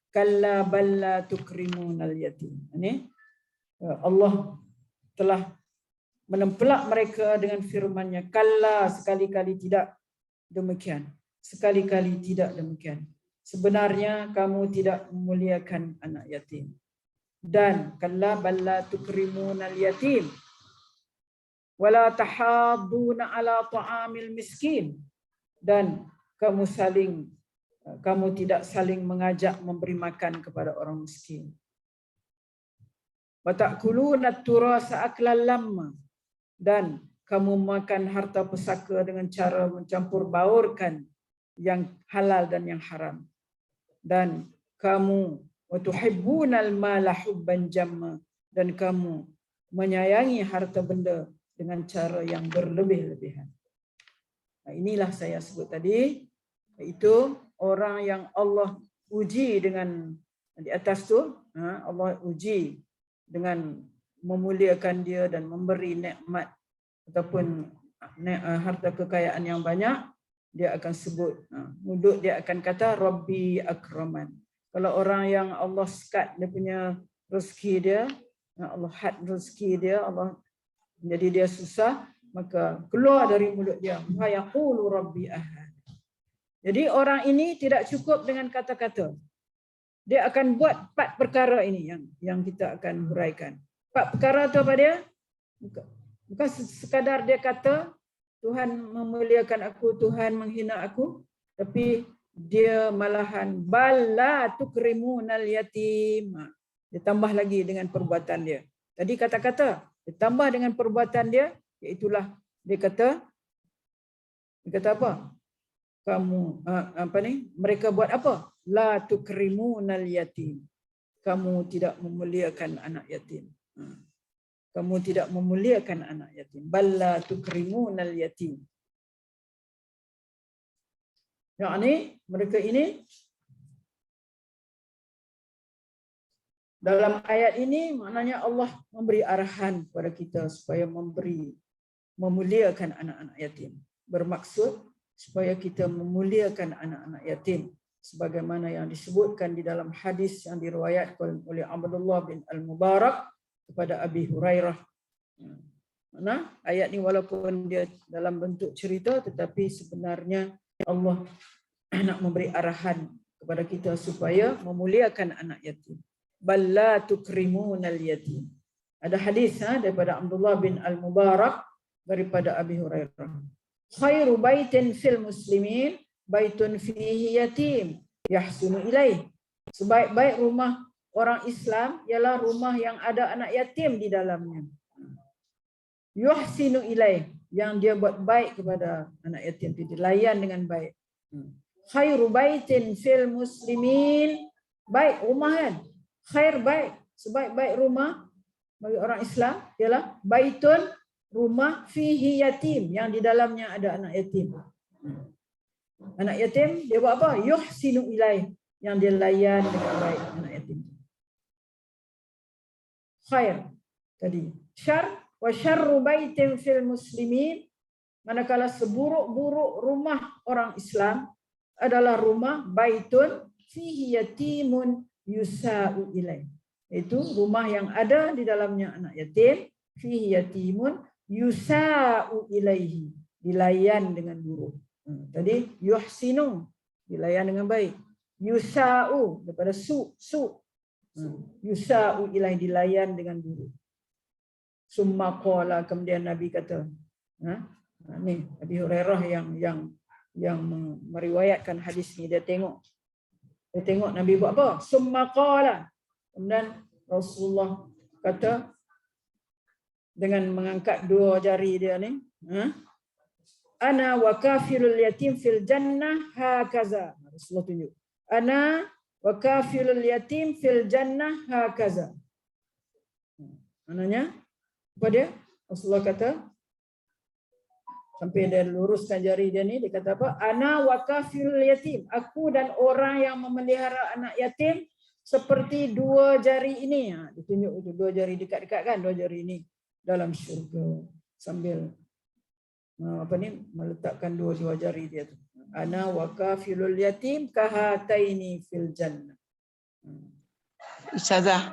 Kalla bal la tukrimunal yatim. Ini Allah telah menempelak mereka dengan firman-Nya, kalla, sekali-kali tidak demikian. Sekali-kali tidak demikian. Sebenarnya kamu tidak memuliakan anak yatim. Dan kalla bal la tukrimunal yatim. Wala tahadduna ala ta'amil miskin. Dan kamu tidak saling mengajak memberi makan kepada orang miskin. Wa ta'kuluna at-turasa aklan lamma. Dan kamu makan harta pusaka dengan cara mencampur baurkan yang halal dan yang haram. Dan kamu wa tuhibbunal mala hubban jamma, dan kamu menyayangi harta benda dengan cara yang berlebih-lebihan. Inilah saya sebut tadi, iaitu orang yang Allah uji dengan di atas tu, Allah uji dengan memuliakan dia dan memberi nikmat ataupun harta kekayaan yang banyak, dia akan sebut, mudut dia akan kata Rabbi akraman. Kalau orang yang Allah sekat dia punya rezeki dia, Allah had rezeki dia, Allah jadi dia susah, maka keluar dari mulut dia wa yaqulu Rabbi ahad. Jadi orang ini tidak cukup dengan kata-kata. Dia akan buat 4 perkara ini yang kita akan huraikan. 4 perkara tu apa dia? Bukan sekadar dia kata Tuhan memuliakan aku, Tuhan menghina aku, tapi dia malahan bala tukrimunal yatim. Dia tambah lagi dengan perbuatan dia. Tadi kata-kata, dia tambah dengan perbuatan dia, iaitulah dia kata apa? Kamu mereka buat apa? La tukrimunal yatim. Kamu tidak memuliakan anak yatim. Kamu tidak memuliakan anak yatim. Balla tukrimunal yatim. Yakni mereka ini dalam ayat ini maknanya Allah memberi arahan kepada kita supaya memuliakan anak-anak yatim. Bermaksud supaya kita memuliakan anak-anak yatim sebagaimana yang disebutkan di dalam hadis yang diriwayatkan oleh Abdullah bin Al-Mubarak kepada Abi Hurairah. Mana ayat ni walaupun dia dalam bentuk cerita tetapi sebenarnya Allah nak memberi arahan kepada kita supaya memuliakan anak yatim. Balla tukrimunal yatim. Ada hadis daripada Abdullah bin Al-Mubarak daripada Abi Hurairah. Khairu baitin fil muslimin baitun fihi yatim yahsunu ilaih. Sebaik-baik rumah orang Islam ialah rumah yang ada anak yatim di dalamnya. Yuhsinu ilaih, yang dia buat baik kepada anak yatim itu, dilayan dengan baik. Khairu baitin fil muslimin, baik rumah kan? Khair baik, sebaik-baik rumah bagi orang Islam ialah baitun, rumah fihi yatim, yang di dalamnya ada anak yatim. Anak yatim dia buat apa? Yuhsinu ilaih, yang dia layan dengan baik anak yatim. Khair tadi. Syar wa syarru baitin fil muslimin, manakala seburuk-buruk rumah orang Islam adalah rumah baitun fihi yatimun yusa'u ilaih. Itu rumah yang ada di dalamnya anak yatim, fihi yatimun yusa'u ilaihi, dilayan dengan buruk. Tadi yuhsinu, dilayan dengan baik. Yusa'u daripada su. Yusa'u ilaihi, dilayan dengan buruk. Summa qala, kemudian Nabi kata, ni Abi Hurairah yang meriwayatkan hadis ni, dia tengok Nabi buat apa? Summa qala, kemudian Rasulullah kata dengan mengangkat 2 jari dia ni, ana wa kafilul yatim fil jannah hakaza. Rasulullah tunjuk, ana wa kafilul yatim fil jannah hakaza. Maknanya apa dia? Rasulullah kata, sampai dia luruskan jari dia ni, dia kata apa? Ana wa kafilul yatim, aku dan orang yang memelihara anak yatim seperti 2 jari ini. Ditunjuk itu 2 jari dekat-dekat kan, 2 jari ini dalam syurga, sambil meletakkan 2 jari dia tu. Ana wa kafilul yatim kahataini fil jannah. Ustazah,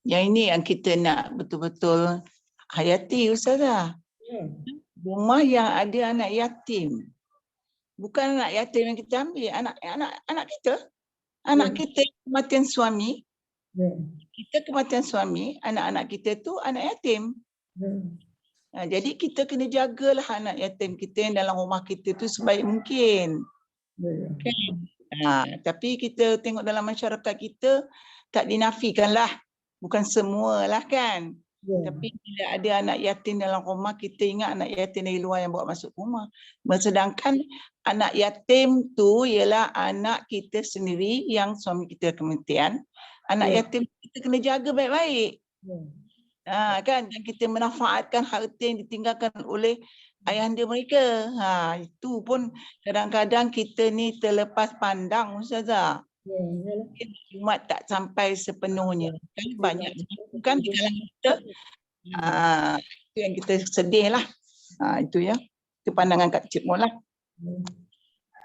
yang ini yang kita nak betul-betul hayati, Ustazah. Rumah yang ada anak yatim. Bukan anak yatim yang kita ambil, anak kita. Anak kita kematian suami. Kita kematian suami, anak-anak kita tu anak yatim. Jadi kita kena jagalah anak yatim kita yang dalam rumah kita tu sebaik mungkin. Kan? Tapi kita tengok dalam masyarakat kita tak dinafikanlah. Bukan semualah kan. Tapi bila ada anak yatim dalam rumah, kita ingat anak yatim dari luar yang bawa masuk rumah. Sedangkan anak yatim tu ialah anak kita sendiri yang suami kita kematian. Anak yatim kita kena jaga baik-baik. Kan, dan kita menafaatkan harta yang ditinggalkan oleh ayahanda mereka. Itu pun kadang-kadang kita ni terlepas pandang Ustazah. Yalah. Maklumat tak sampai sepenuhnya. Kan banyak kan di kalangan kita. Itu yang kita sedih lah. Itu ya. Itu pandangan Kak Cik Mol lah.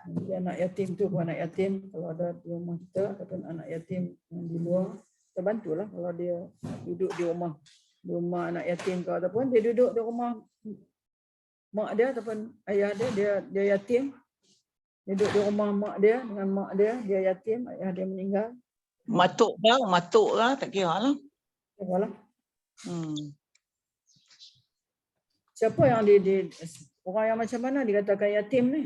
Jadi anak yatim tu pun anak yatim. Kalau ada di rumah kita ataupun anak yatim yang di luar, kita bantulah kalau dia duduk di rumah anak yatim ke, ataupun dia duduk di rumah mak dia ataupun ayah dia yatim. Dia duduk di rumah mak dia dengan mak dia yatim, ayah dia meninggal. Matuk lah, tak kira lah. Apalah. Siapa yang orang yang macam mana dikatakan yatim ni?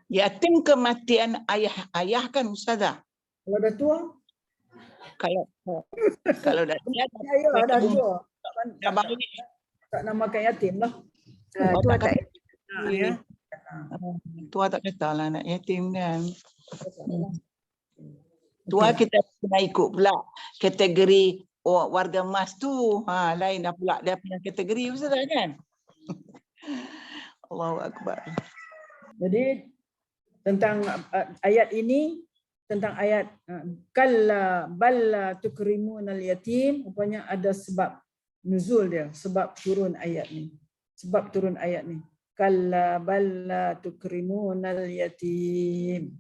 Yatim kematian ayah kan Ustazah. Kalau dah tua? Kalau dah tua, Ya, dah tua. dah balik. Tak namakan yatim lah. Tua tak Ya. Tua tak kata lah anak yatim kan. Tua kita kena ikut pula kategori warga emas tu. Lain dah pula dia punya kategori Ustazah kan. Allahu Akbar. Jadi tentang ayat ini, tentang ayat kalla balla tukrimunal yatim, rupanya ada sebab nuzul dia, sebab turun ayat ni. Sebab turun ayat ni. Kalla balla tukrimunal yatim.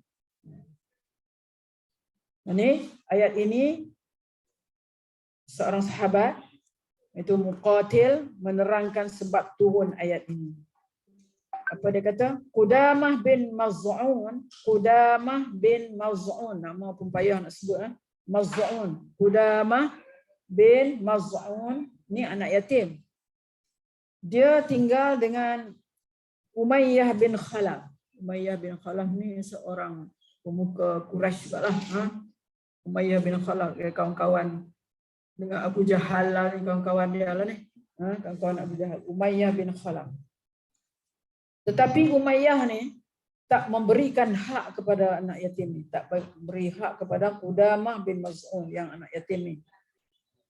Ini ayat ini seorang sahabat itu Muqatil menerangkan sebab turun ayat ini. Apa dia kata? Qudamah bin Maz'un. Nama pun payah nak sebut. Maz'un. Qudamah bin Maz'un. Ni anak yatim. Dia tinggal dengan Umayyah bin Khalaf. Umayyah bin Khalaf ni seorang pemuka Quraisy juga lah. Umayyah bin Khalaf, kawan-kawan dengan Abu Jahal lah ni, kawan-kawan dia lah ni. Kawan-kawan Abu Jahal. Umayyah bin Khalaf. Tetapi Umayyah ni tak memberikan hak kepada anak yatim ni, tak beri hak kepada Qudamah bin Maz'un yang anak yatim ni.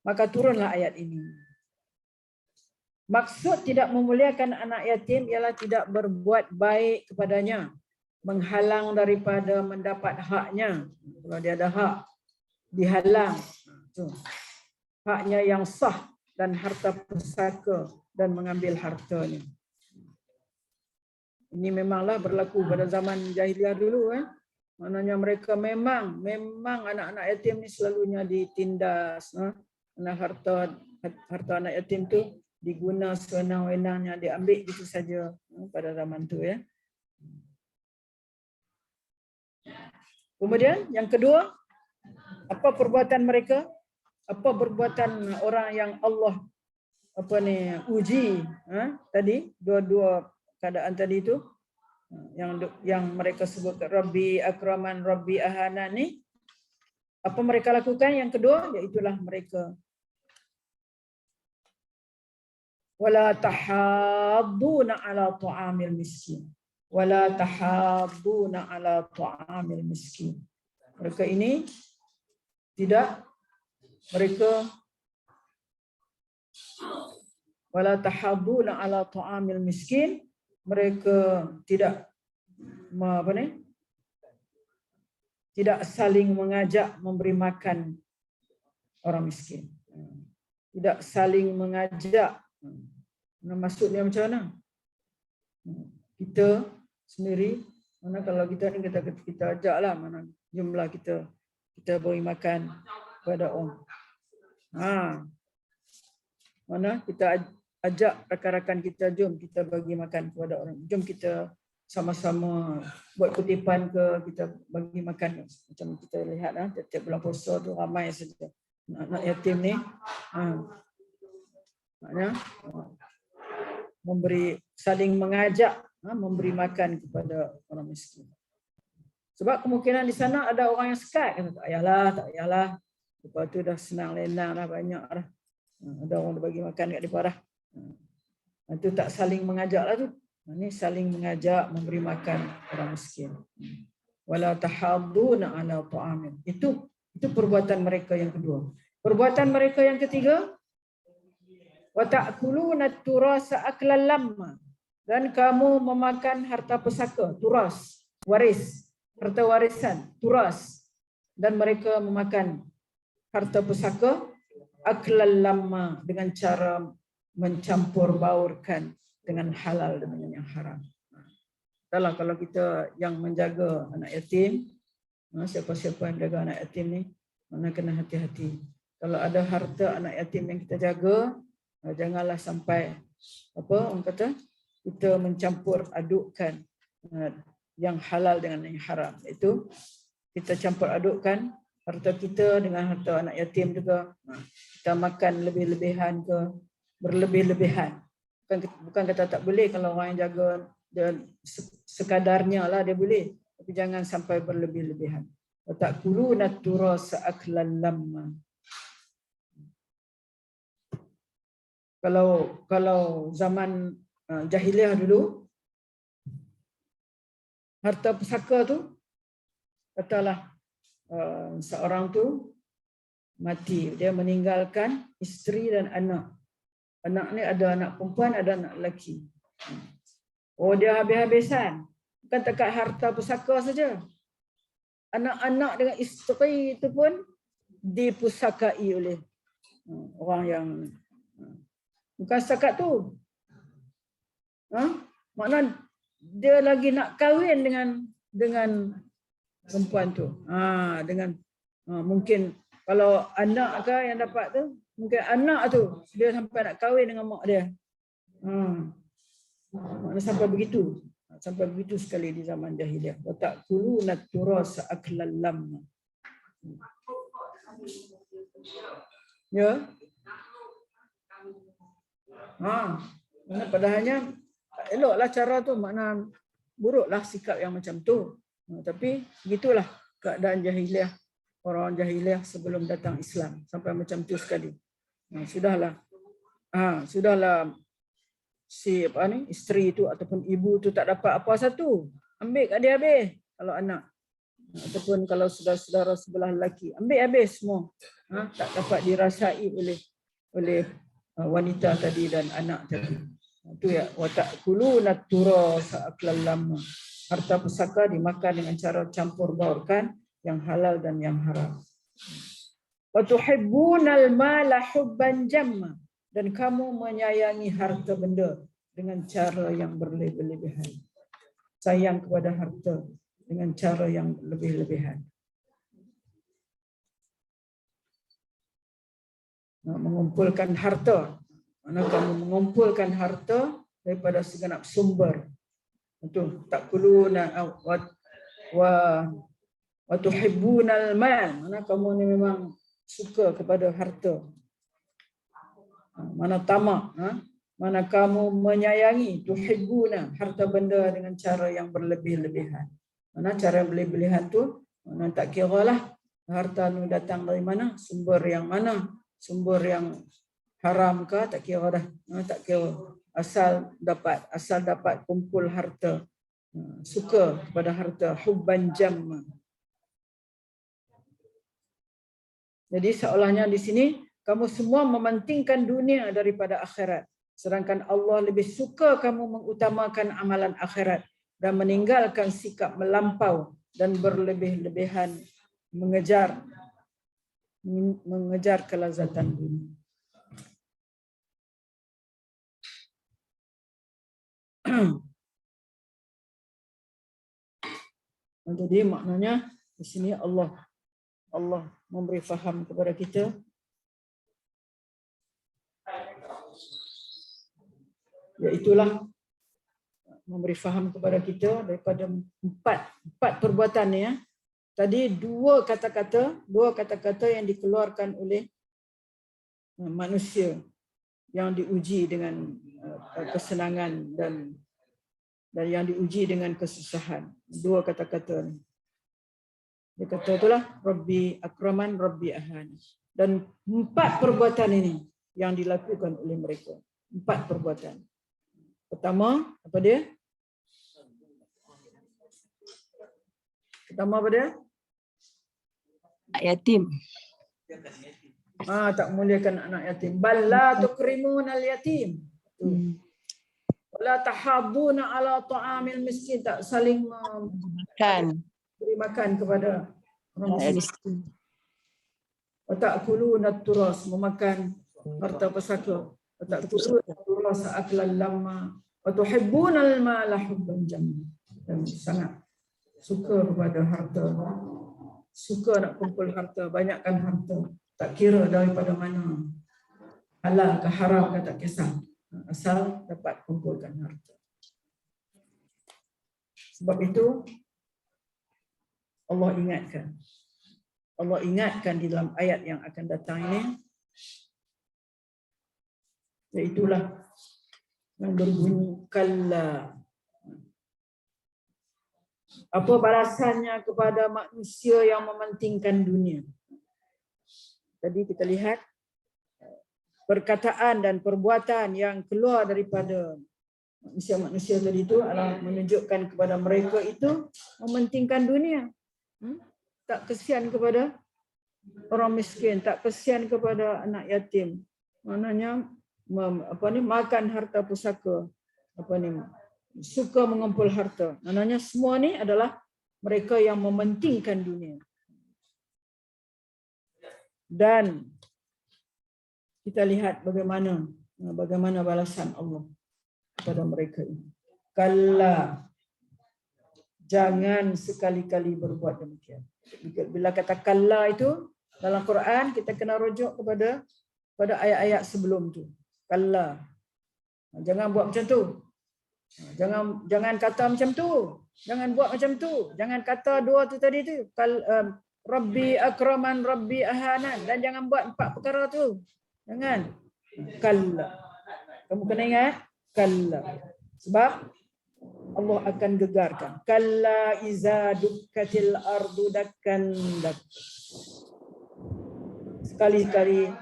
Maka turunlah ayat ini. Maksud tidak memuliakan anak yatim ialah tidak berbuat baik kepadanya, menghalang daripada mendapat haknya. Kalau dia ada hak, dihalang. Haknya yang sah dan harta pusaka dan mengambil hartanya. Ini memanglah berlaku pada zaman jahiliah dulu. Maknanya mereka memang anak-anak yatim ni selalunya ditindas. Karena harta anak yatim tu diguna sewenang-wenangnya, diambil gitu saja pada zaman tu ya. Kemudian yang kedua, apa perbuatan mereka? Apa perbuatan orang yang Allah uji tadi, dua keadaan tadi itu yang mereka sebut Rabbi akraman, Rabbi ahana ni, apa mereka lakukan? Yang kedua, iaitulah mereka wala tahadduna ala ta'amil miskin. Wala tahadduna ala ta'amil miskin. Mereka ini tidak, mereka wala tahadduna ala ta'amil miskin, mereka tidak tidak saling mengajak memberi makan orang miskin. Tidak saling mengajak. Maksudnya macam mana? Kita sendiri, mana kalau kita ni kita ajaklah, mana jumlah kita beri makan kepada orang. Mana kita ajak rakan-rakan kita, jom kita bagi makan kepada orang. Jom kita sama-sama buat kutipan ke, kita bagi makan. Macam kita lihat tiap bulan puasa tu ramai saja anak yatim ni. Maknanya saling mengajak memberi makan kepada orang miskin. Sebab kemungkinan di sana ada orang yang sekat, kata tak payahlah. Lepas tu dah senang lenang dah, banyak dah. Ada orang dah bagi makan kat depan dah. Itu tak saling mengajak lah tu. Ini saling mengajak memberi makan orang miskin. Wala tahadduna ala ta'amil. Itu perbuatan mereka yang kedua. Perbuatan mereka yang ketiga, Wa ta'kuluna turasa aklan lamma. Dan kamu memakan harta pusaka, turas, waris, harta warisan, turas. Dan mereka memakan harta pusaka aklan lamma dengan cara mencampur baurkan dengan halal dengan yang haram. Itulah kalau kita yang menjaga anak yatim, siapa-siapa yang jaga anak yatim ni, mana kena hati-hati. Kalau ada harta anak yatim yang kita jaga, janganlah sampai orang kata kita mencampur adukkan yang halal dengan yang haram. Itu kita campur adukkan harta kita dengan harta anak yatim juga. Kita makan lebih-lebihan ke berlebih-lebihan. Bukan kata tak boleh kalau orang yang jaga dan sekadarnya lah dia boleh, tapi jangan sampai berlebih-lebihan. Wa ta'kuluna turasa aklan lamma. Kalau zaman jahiliah dulu, harta pusaka tu, katalah seorang tu mati, dia meninggalkan isteri dan anak. Anak ni ada anak perempuan, ada anak lelaki. Oh, dia habis-habisan. Bukan dekat harta pusaka saja. Anak-anak dengan isteri itu pun dipusakai oleh orang yang bukan setakat tu. Makna dia lagi nak kahwin dengan perempuan tu. Mungkin kalau anak ke yang dapat tu, mungkin anak tu dia sampai nak kahwin dengan mak dia. Makna sampai begitu. Sampai begitu sekali di zaman jahiliah. Wa ta'kuluna turasa aklan lamma. Ya. Mana padahalnya eloklah cara tu, makna buruklah sikap yang macam tu. Tapi begitulah keadaan jahiliah, orang jahiliah sebelum datang Islam, sampai macam tu sekali. Sudahlah si isteri itu ataupun ibu tu tak dapat apa satu, ambil kat dia habis. Kalau anak ataupun kalau saudara-saudara sebelah lelaki, ambil habis semua. Tak dapat dirasai oleh wanita tadi dan anak tadi. Itu ya, wa ta'kuluna turasa aklan lamma. Harta pusaka dimakan dengan cara campur baurkan yang halal dan yang haram. Wa tuhibbunal mala hubban jamma. Dan kamu menyayangi harta benda dengan cara yang berlebih-lebihan. Sayang kepada harta dengan cara yang lebih-lebihan. Mengumpulkan harta. Mana kamu mengumpulkan harta daripada segenap sumber. Itu ta'kuluna wa tuhibbunal mal. Mana kamu ni memang suka kepada harta. Mana tamak, mana kamu menyayangi, tuhibbuna, harta benda dengan cara yang berlebih-lebihan. Mana cara yang berlebih-lebihan tu, mana tak kira lah harta nu datang dari mana, sumber yang mana, sumber yang haram ke, tak kira dah. Tak kira, asal dapat kumpul harta, suka kepada harta, hubban jamma. Jadi seolahnya di sini kamu semua mementingkan dunia daripada akhirat. Sedangkan Allah lebih suka kamu mengutamakan amalan akhirat dan meninggalkan sikap melampau dan berlebih-lebihan mengejar kelazatan dunia. Jadi maknanya di sini Allah memberi faham kepada kita iaitulah memberi faham kepada kita daripada empat perbuatan ni ya. Tadi dua kata-kata yang dikeluarkan oleh manusia yang diuji dengan kesenangan dan yang diuji dengan kesusahan. Dua kata-kata ni. Dia kata itulah Rabbi akraman, Rabbi ahan. Dan empat perbuatan ini yang dilakukan oleh mereka. Empat perbuatan. Pertama, apa dia? Yatim. Tak muliakan anak yatim. Bal la tukrimunal yatim. Wala tahadduna ala ta'amil miskin, tak saling Kan. beri makan kepada orang Ya, miskin. Wa ta'kuluna turas, memakan harta pusaka. Wa ta'kuluna turas aklan lamma. Wa tuhibbunal mala hubban jamma. Dan sangat suka kepada harta. Suka nak kumpul harta, banyakkan harta. Tak kira daripada mana. Halal ke haram ke tak kisah. Asal dapat kumpulkan harta. Sebab itu Allah ingatkan. Allah ingatkan di dalam ayat yang akan datang ini. Iaitulah yang berbunyi kalla. Apa balasannya kepada manusia yang mementingkan dunia? Tadi kita lihat perkataan dan perbuatan yang keluar daripada manusia-manusia tadi itu adalah menunjukkan kepada mereka itu mementingkan dunia. Tak kesian kepada orang miskin, tak kesian kepada anak yatim. Maknanya makan harta pusaka, suka mengumpul harta. Maknanya semua ni adalah mereka yang mementingkan dunia. Dan kita lihat bagaimana balasan Allah kepada mereka ini. Kalla, jangan sekali-kali berbuat demikian. Bila kata kalla itu dalam Quran, kita kena rujuk kepada ayat-ayat sebelum tu. Kalla, jangan buat macam tu. Jangan kata macam tu. Jangan buat macam tu. Jangan kata dua tu tadi tu. Rabbi akraman, Rabbi ahanan. Dan jangan buat 4 perkara tu. Jangan. Kalla. Kamu kena ingat. Kalla. Sebab Allah akan gegarkan. Kalla iza dukkatil ardu dakkan dak. Sekali-kali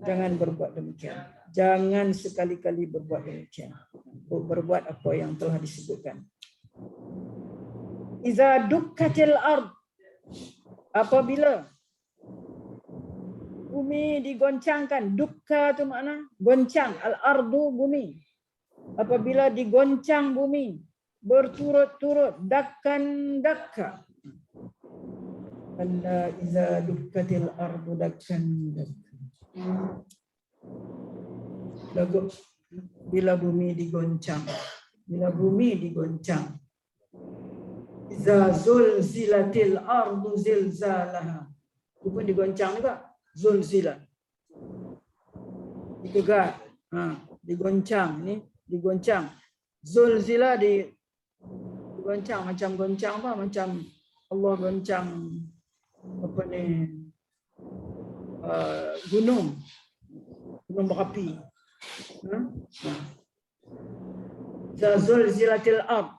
jangan berbuat demikian. Jangan sekali-kali berbuat demikian. Berbuat apa yang telah disebutkan. Iza dukkatil ard. Apabila bumi digoncangkan, dukka itu makna goncang, al-ardu bumi. Apabila digoncang bumi berturut-turut, dakkan dakka. Alla iza dukkatil ardu dakkan dakka. Bila bumi digoncang, iza zulzilatil ardu zilzalaha. Itu pun digoncang juga. Zulzilah. Digegar. Digoncang. Ni digoncang. Zulzilah digoncang. Macam goncang apa? Macam Allah goncang gunung berapi. Zulzilatil ard.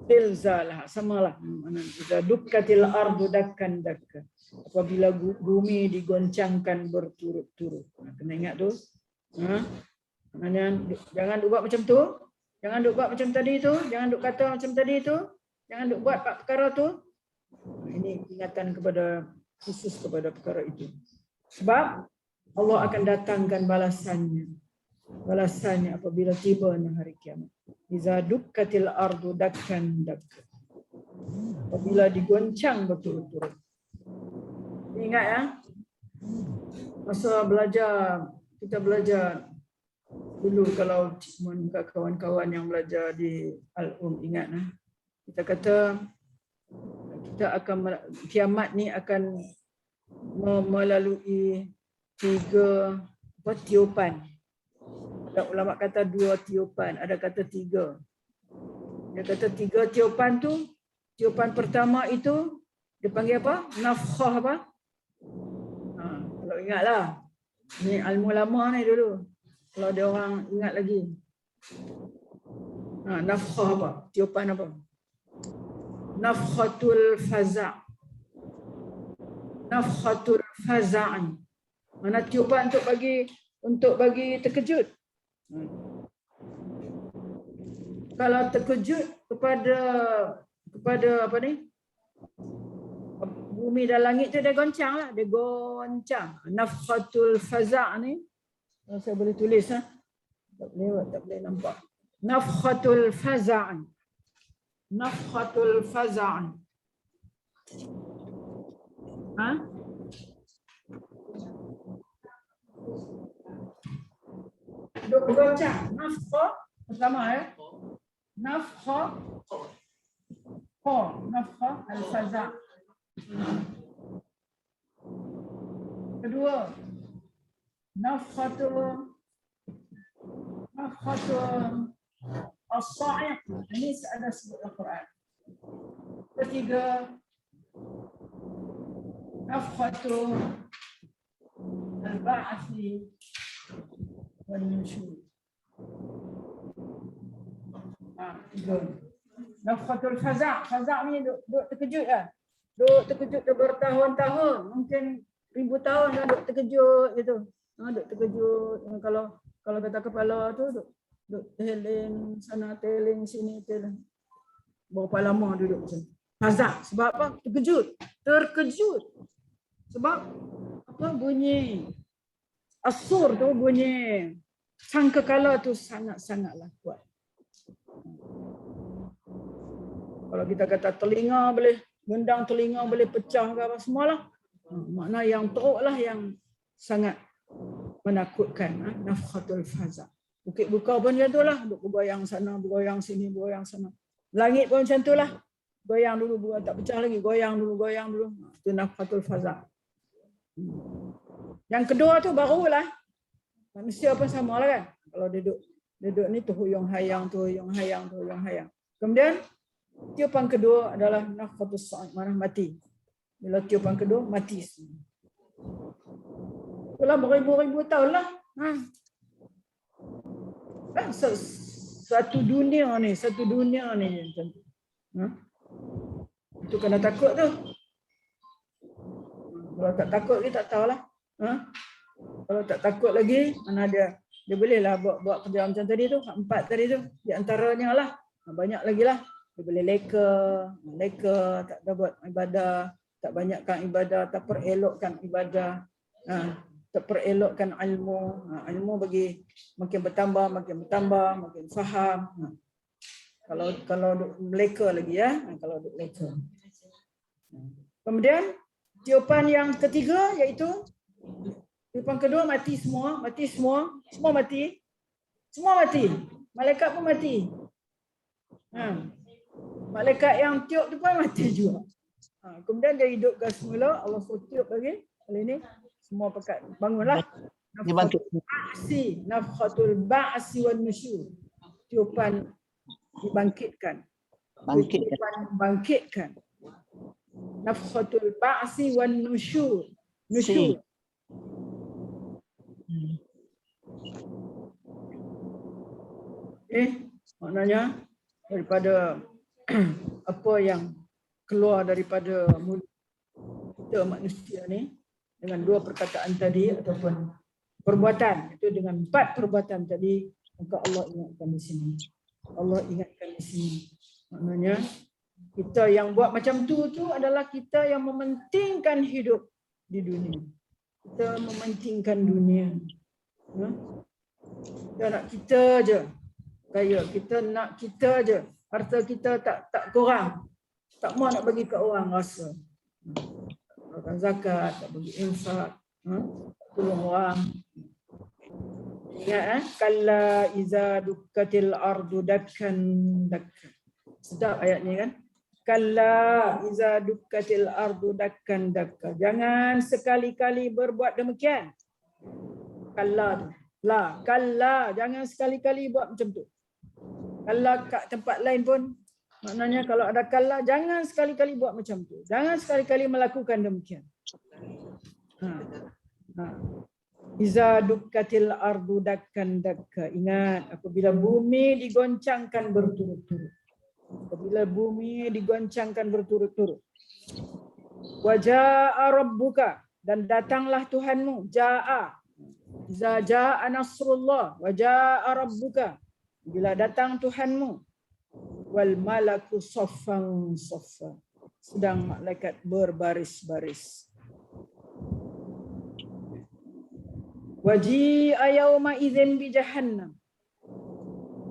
Zilzalah, samalah. Iza dukkatil ardu dakkan dakka. Apabila bumi digoncangkan berturut-turut. Kena ingat tu. Jangan buat macam tu. Jangan buat macam tadi tu. Jangan kata macam tadi tu. Jangan buat perkara tu. Ini ingatan khusus kepada perkara itu. Sebab Allah akan datangkan balasannya. Balasannya apabila tibanya hari kiamat. Iza dukkatil ardu dakkan dakka. Apabila digoncang berturut-turut. Ingat ya. Masa kita belajar dulu, kalau kawan-kawan yang belajar di Al-Um ingat kita kata kita akan kiamat ni akan melalui 3 tiupan. Ada ulama kata 2 tiupan, ada kata 3. Dia kata 3 tiupan tu, tiupan pertama itu dia panggil apa? Nafkhah apa? Kalau ingatlah. Ni ilmu lama ni dulu. Kalau ada orang ingat lagi. Nafkhah apa? Tiupan apa? Nafkhatul faza'. Nafkhatul faza'an. Mana tiupan untuk bagi terkejut. Kalau terkejut kepada apa ni? bumi dan langit tu dia goncang lah. Dia goncang. Nafkhatul faza' ni. Kalau saya boleh tulis. Tak boleh nampak. Nafkhatul faza'. Nafkhatul faza'. Ha? Duk goncang. Nafkha. Pertama Nafkha. Nafkha al-faza'. Kedua. Nafkhatul as-sa'iq. Ini ada sebut Al-Quran. Ketiga. Nafkhatul al-ba'thi wal-nusyur. Nafkhatul faza'. Faza' ni duk terkejut lah. Duk terkejut bertahun-tahun. Mungkin ribu tahun dah duk terkejut gitu. Duk terkejut. Kalau kata kepala tu duk teling sana, teling sini, teling. Berapa lama duduk macam tu. Faza'. Sebab apa? Terkejut. Sebab apa? Bunyi As-sur tu bunyi sangkakala tu sangat-sangatlah kuat. Kalau kita kata telinga boleh, gendang telinga boleh pecah ke apa semualah. Makna yang teruk lah yang sangat menakutkan. Nafkhatul faza'. Bukit buka pun macam tu lah. Duk bergoyang sana, bergoyang sini, bergoyang sana. Langit pun macam tu lah. Goyang dulu, tak pecah lagi. Goyang dulu. Itu nafkhatul faza'. Yang kedua tu barulah. Manusia pun sama lah kan. Kalau duduk ni tuhuyung hayang. Kemudian tiupan kedua adalah nafkhatus sa'iq, mana mati. Bila tiupan kedua mati semua. Itulah beribu-ribu tahun lah. Satu dunia ni macam tu. Itu kena takut tu. Kalau tak takut kita tak tahulah. Kalau tak takut lagi, mana dia bolehlah buat kerja macam tadi tu, 4 tadi tu, di antaranya lah. Banyak lagi lah. Dia boleh leka, tak ada buat ibadah, tak banyakkan ibadah, tak perelokkan ibadah, tak perelokkan ilmu. Ilmu bagi makin bertambah, makin faham. Kalau leka lagi ya, kalau leka. Kemudian tiupan yang ketiga iaitu tiupan kedua mati semua. Malaikat pun mati. Malaikat yang tiup tu pun mati juga. Kemudian dia hidupkan semula, Allah suruh tiup lagi. Kali ni semua pekat bangunlah. Nafkhatul ba'si wan nusyur. Tiupan dibangkitkan. Bangkitkan. Nafkhatul ba'si wan nusyur. Maknanya daripada apa yang keluar daripada mulut kita manusia ni dengan 2 perkataan tadi ataupun perbuatan, itu dengan 4 perbuatan tadi, maka Allah ingatkan di sini. Maknanya kita yang buat macam tu adalah kita yang mementingkan hidup di dunia. Kita mementingkan dunia. Kita nak kita je. Kaya kita nak kita je. Harta kita tak kurang. Tak mau nak bagi ke orang rasa. Tak zakat, tak bagi infak, tolong orang. Ingat kalla iza dukkatil ardu dakkan. Sedap ayat ni kan? Kalla iza dukkatil ardu dakkan. Jangan sekali-kali berbuat demikian. Kalla tu. Kalla, jangan sekali-kali buat macam tu. Kalla kat tempat lain pun maknanya kalau ada kalla, jangan sekali-kali buat macam tu. Jangan sekali-kali melakukan demikian. Iza dukkatil ardu dakkan. Ingat, apabila bumi digoncangkan berturut-turut. Wa jaa rabbuka, dan datanglah Tuhanmu. Iza jaa nasrullah wa jaa rabbuka, bila datang Tuhanmu. Wal malaku saffan. sedang malaikat berbaris-baris. Waji'a yawma idzin bi jahannam.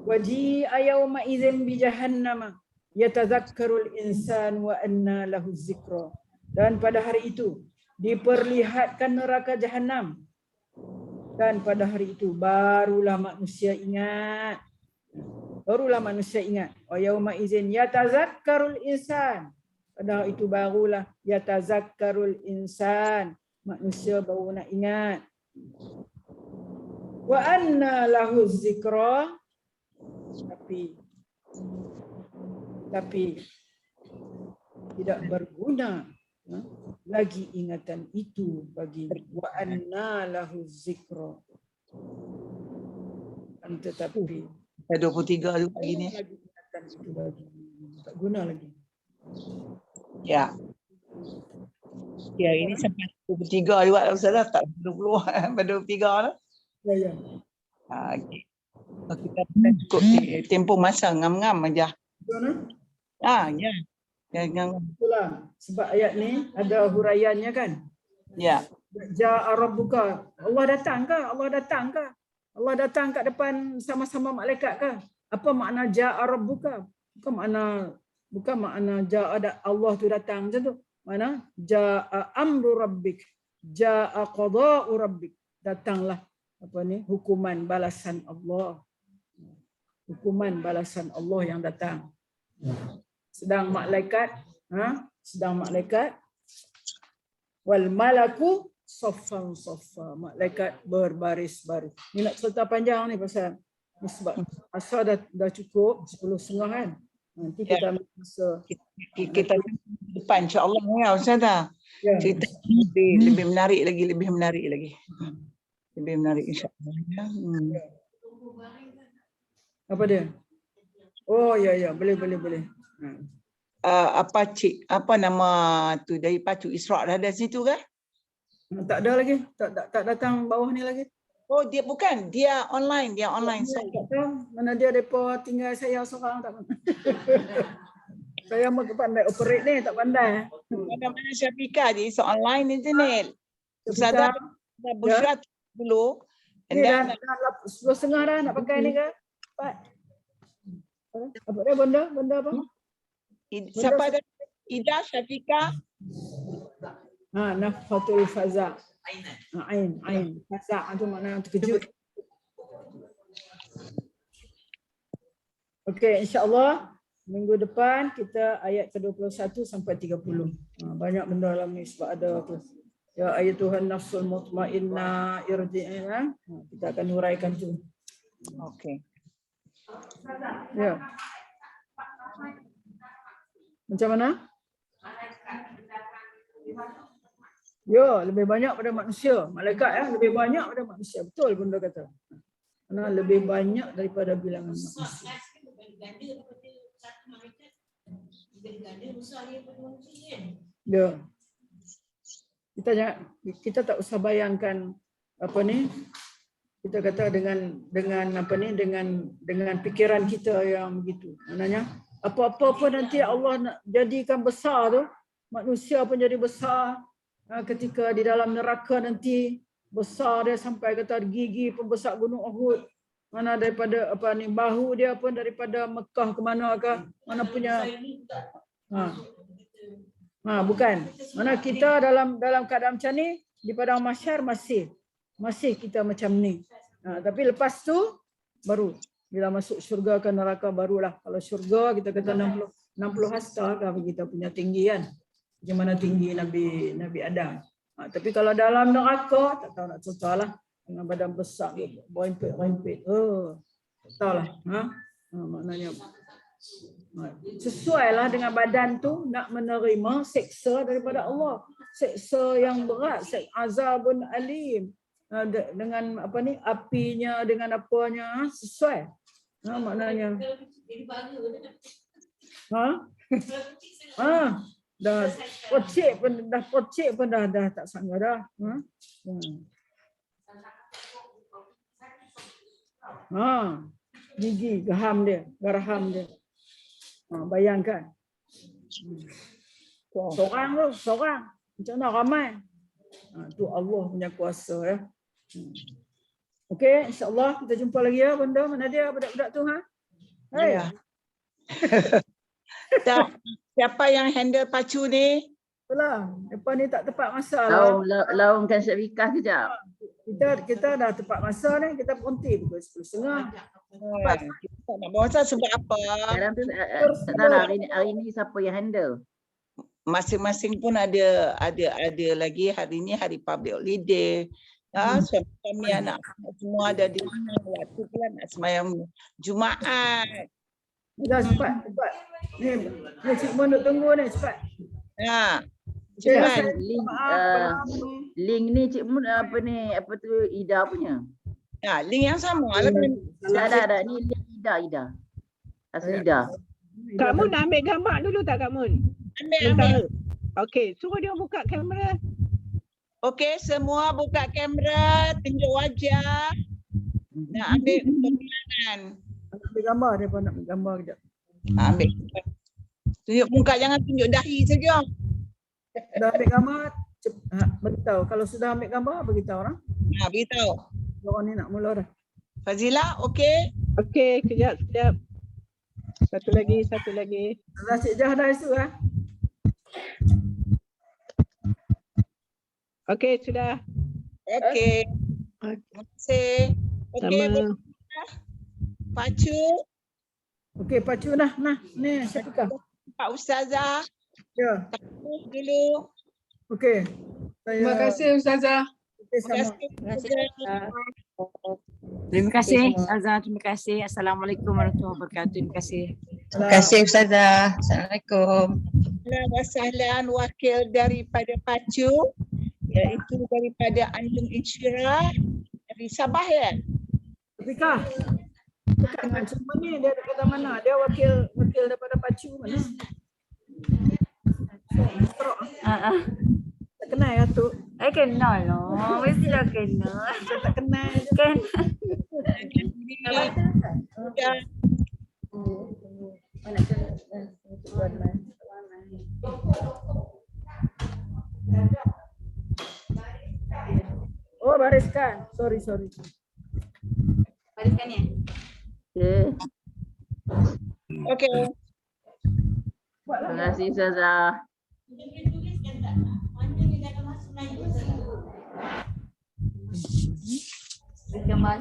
Waji'a yawma idzin bi jahannam. Yatadzakkarul insan wa anna lahu dzikra. Dan pada hari itu diperlihatkan neraka jahanam. Dan pada hari itu barulah manusia ingat. Barulah manusia ingat. Wa yauma idzin yatadzakkarul insan. Pada hari itu barulah yatadzakkarul insan. Manusia baru nak ingat. Wa anna lahu dzikra. Tapi tidak berguna lagi ingatan itu bagi wa anna lahu dzikra. Tetapi 23 juga lagi ni. lagi ingatan itu bagi tak guna lagi. Ya. Ya, ini sampai 23 juga Ustazah, tak 20 pada 23 tu. Ya. Okey. Kita cukup tempoh masa ngam-ngam aja. Bagaimana? Ya. Jangan. Itulah sebab ayat ni ada huraiannya kan. Ya. Ja'a rabbuka. Allah datang ke? Allah datang ke? Allah datang kat depan sama-sama malaikat ke? Apa makna ja'a rabbuka? Bukan makna ja'a Allah tu datang macam tu. Mana? Ja'a amru rabbik. Ja'a qada'u rabbik. Datanglah hukuman balasan Allah. Hukuman balasan Allah yang datang. Sedang malaikat wal malaku saffan saffa. Malaikat berbaris-baris. Ni nak cerita panjang ni pasal ni sebab asal dah cukup 10.30 kan. Nanti kita ambil masa Kita depan insya-Allah ya Ustazah. ya. Cerita lebih menarik lagi. Lebih menarik insya-Allah. Ya. Apa dia? Oh ya boleh. Apa nama tu dari Pacu Isra' dah ada situ kan? Tak ada lagi. Tak datang bawah ni lagi. Oh dia bukan, dia online. Tak tahu mana dia depa tinggal saya seorang tak. Saya mau pandai operate ni tak pandai. Mana Syafika dia so online internet. Ustazah Bushra dulu. Ni dah 10.30 dah nak pakai ni ke? Pak. Apa dia benda apa? Siapa ada? Ida Syafika. Nafhatul faza. Ain. Faza tu makna terkejut. Okey, insya-Allah minggu depan kita ayat ke-21 sampai 30. Banyak benda dalam ni sebab ada tu. Ya ayyatuhan nafsul mutmainnah irji'ina. Kita akan huraikan tu. Okey. Ya. Macam mana? Ya, lebih banyak pada manusia. Malaikat lebih banyak pada manusia. Betul benda kata. Karena lebih banyak daripada bilangan manusia. Ya. Kita tak usah bayangkan apa ni? Kita kata dengan pikiran kita yang begitu. Maknanya apa-apa pun nanti Allah nak jadikan besar tu, manusia pun jadi besar. Ketika di dalam neraka nanti besar dia sampai kata gigi pun besar gunung Uhud. Mana daripada bahu dia pun daripada Mekah ke mana ke, mana punya bukan. Mana kita dalam keadaan macam ni di padang mahsyar masih kita macam ni. Tapi lepas tu baru bila masuk syurga ke neraka barulah. Kalau syurga kita kata 60 hasta kan kita punya tinggi kan. Bagaimana tinggi Nabi Adam. Tapi kalau dalam neraka tak tahu nak ceritalah dengan badan besar rempit. Tak tahulah. Maknanya sesuailah dengan badan tu nak menerima seksa daripada Allah. Seksa yang berat, azabun alim. Dengan apinya, dengan apanya sesuai. Maknanya dah pocik pun dah tak sanggup dah. Gigi garham dia. Bayangkan. Seorang tu, seorang. Macam mana ramai? Tu Allah punya kuasa ya. Okey, insya-Allah kita jumpa lagi ya benda. Mana dia budak-budak tu ha? Hai. Ya. Tak, siapa yang handle pacu ni? Itulah. Depan ni tak tepat masa lah. Laungkan Syafiqah kejap. Kita dah tepat masa ni, kita berhenti pukul 10.30. Kita tak nak bawa sebab apa? Sekarang tu tak tahu lah hari ni siapa yang handle. Masing-masing pun ada lagi hari ni hari public holiday. Ya, suami anak semua ada di mana, waktu pula nak sembahyang Jumaat. Dah cepat. Ni cikgu duk tunggu ni cepat. Ya. Okay, Cepat. Link ni Cik Mun apa tu Ida punya. Ya, link yang sama lah kan. Dah ni link Ida. Asal Ida. Kak Mun nak ambil gambar dulu tak Kak Mun? Ambil. Okey, suruh dia buka kamera. Okey, semua buka kamera, tunjuk wajah. Nak ambil pemilihan. Ambil gambar dia pun nak ambil gambar kejap. Ambil. Tunjuk muka, jangan tunjuk dahi saja. Dah ambil gambar, beritahu. Kalau sudah ambil gambar, beritahu orang. Beritahu. Orang ni nak mula dah. Fazila, okey? Okey, kejap. Satu lagi. Dah Cik Jah dah isu ha? Okey, sudah. Okey. Terima kasih. Okey, pacu. Okey, pacu nah. Ni Syafiqah. Pak Ustazah. Ya. Dulu. Okey. Terima kasih Ustazah. Terima kasih. Terima kasih Azhar, terima kasih. Assalamualaikum warahmatullahi wabarakatuh. Terima kasih. Terima kasih Ustazah. Assalamualaikum. Wasahlan wakil daripada Pacu, iaitu daripada Anjung Insyirah dari Sabah ya. Syafiqah. Bukan macam ni dia kata mana? Dia wakil daripada Pacu mana? Tak kenal ya tu. Kenal lah. Mestilah kenal. Saya tak kenal. Kan? Oh, bariskan. Sorry. Bariskan ya? Okey. Okey. Terima kasih Ustazah. Gambar.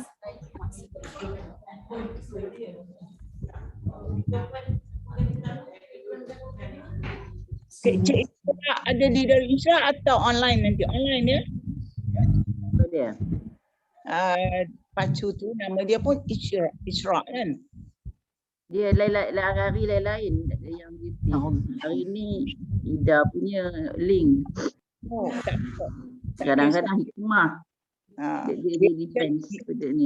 Cik Isra ada di Darul Isra atau online nanti? Online ya? Apa dia? Pacu tu nama dia pun Isra kan? Dia hari lain yang beauty. Hari ni Ida punya link. Oh, tak apa. Kadang-kadang hikmah. Dia depends pada ni.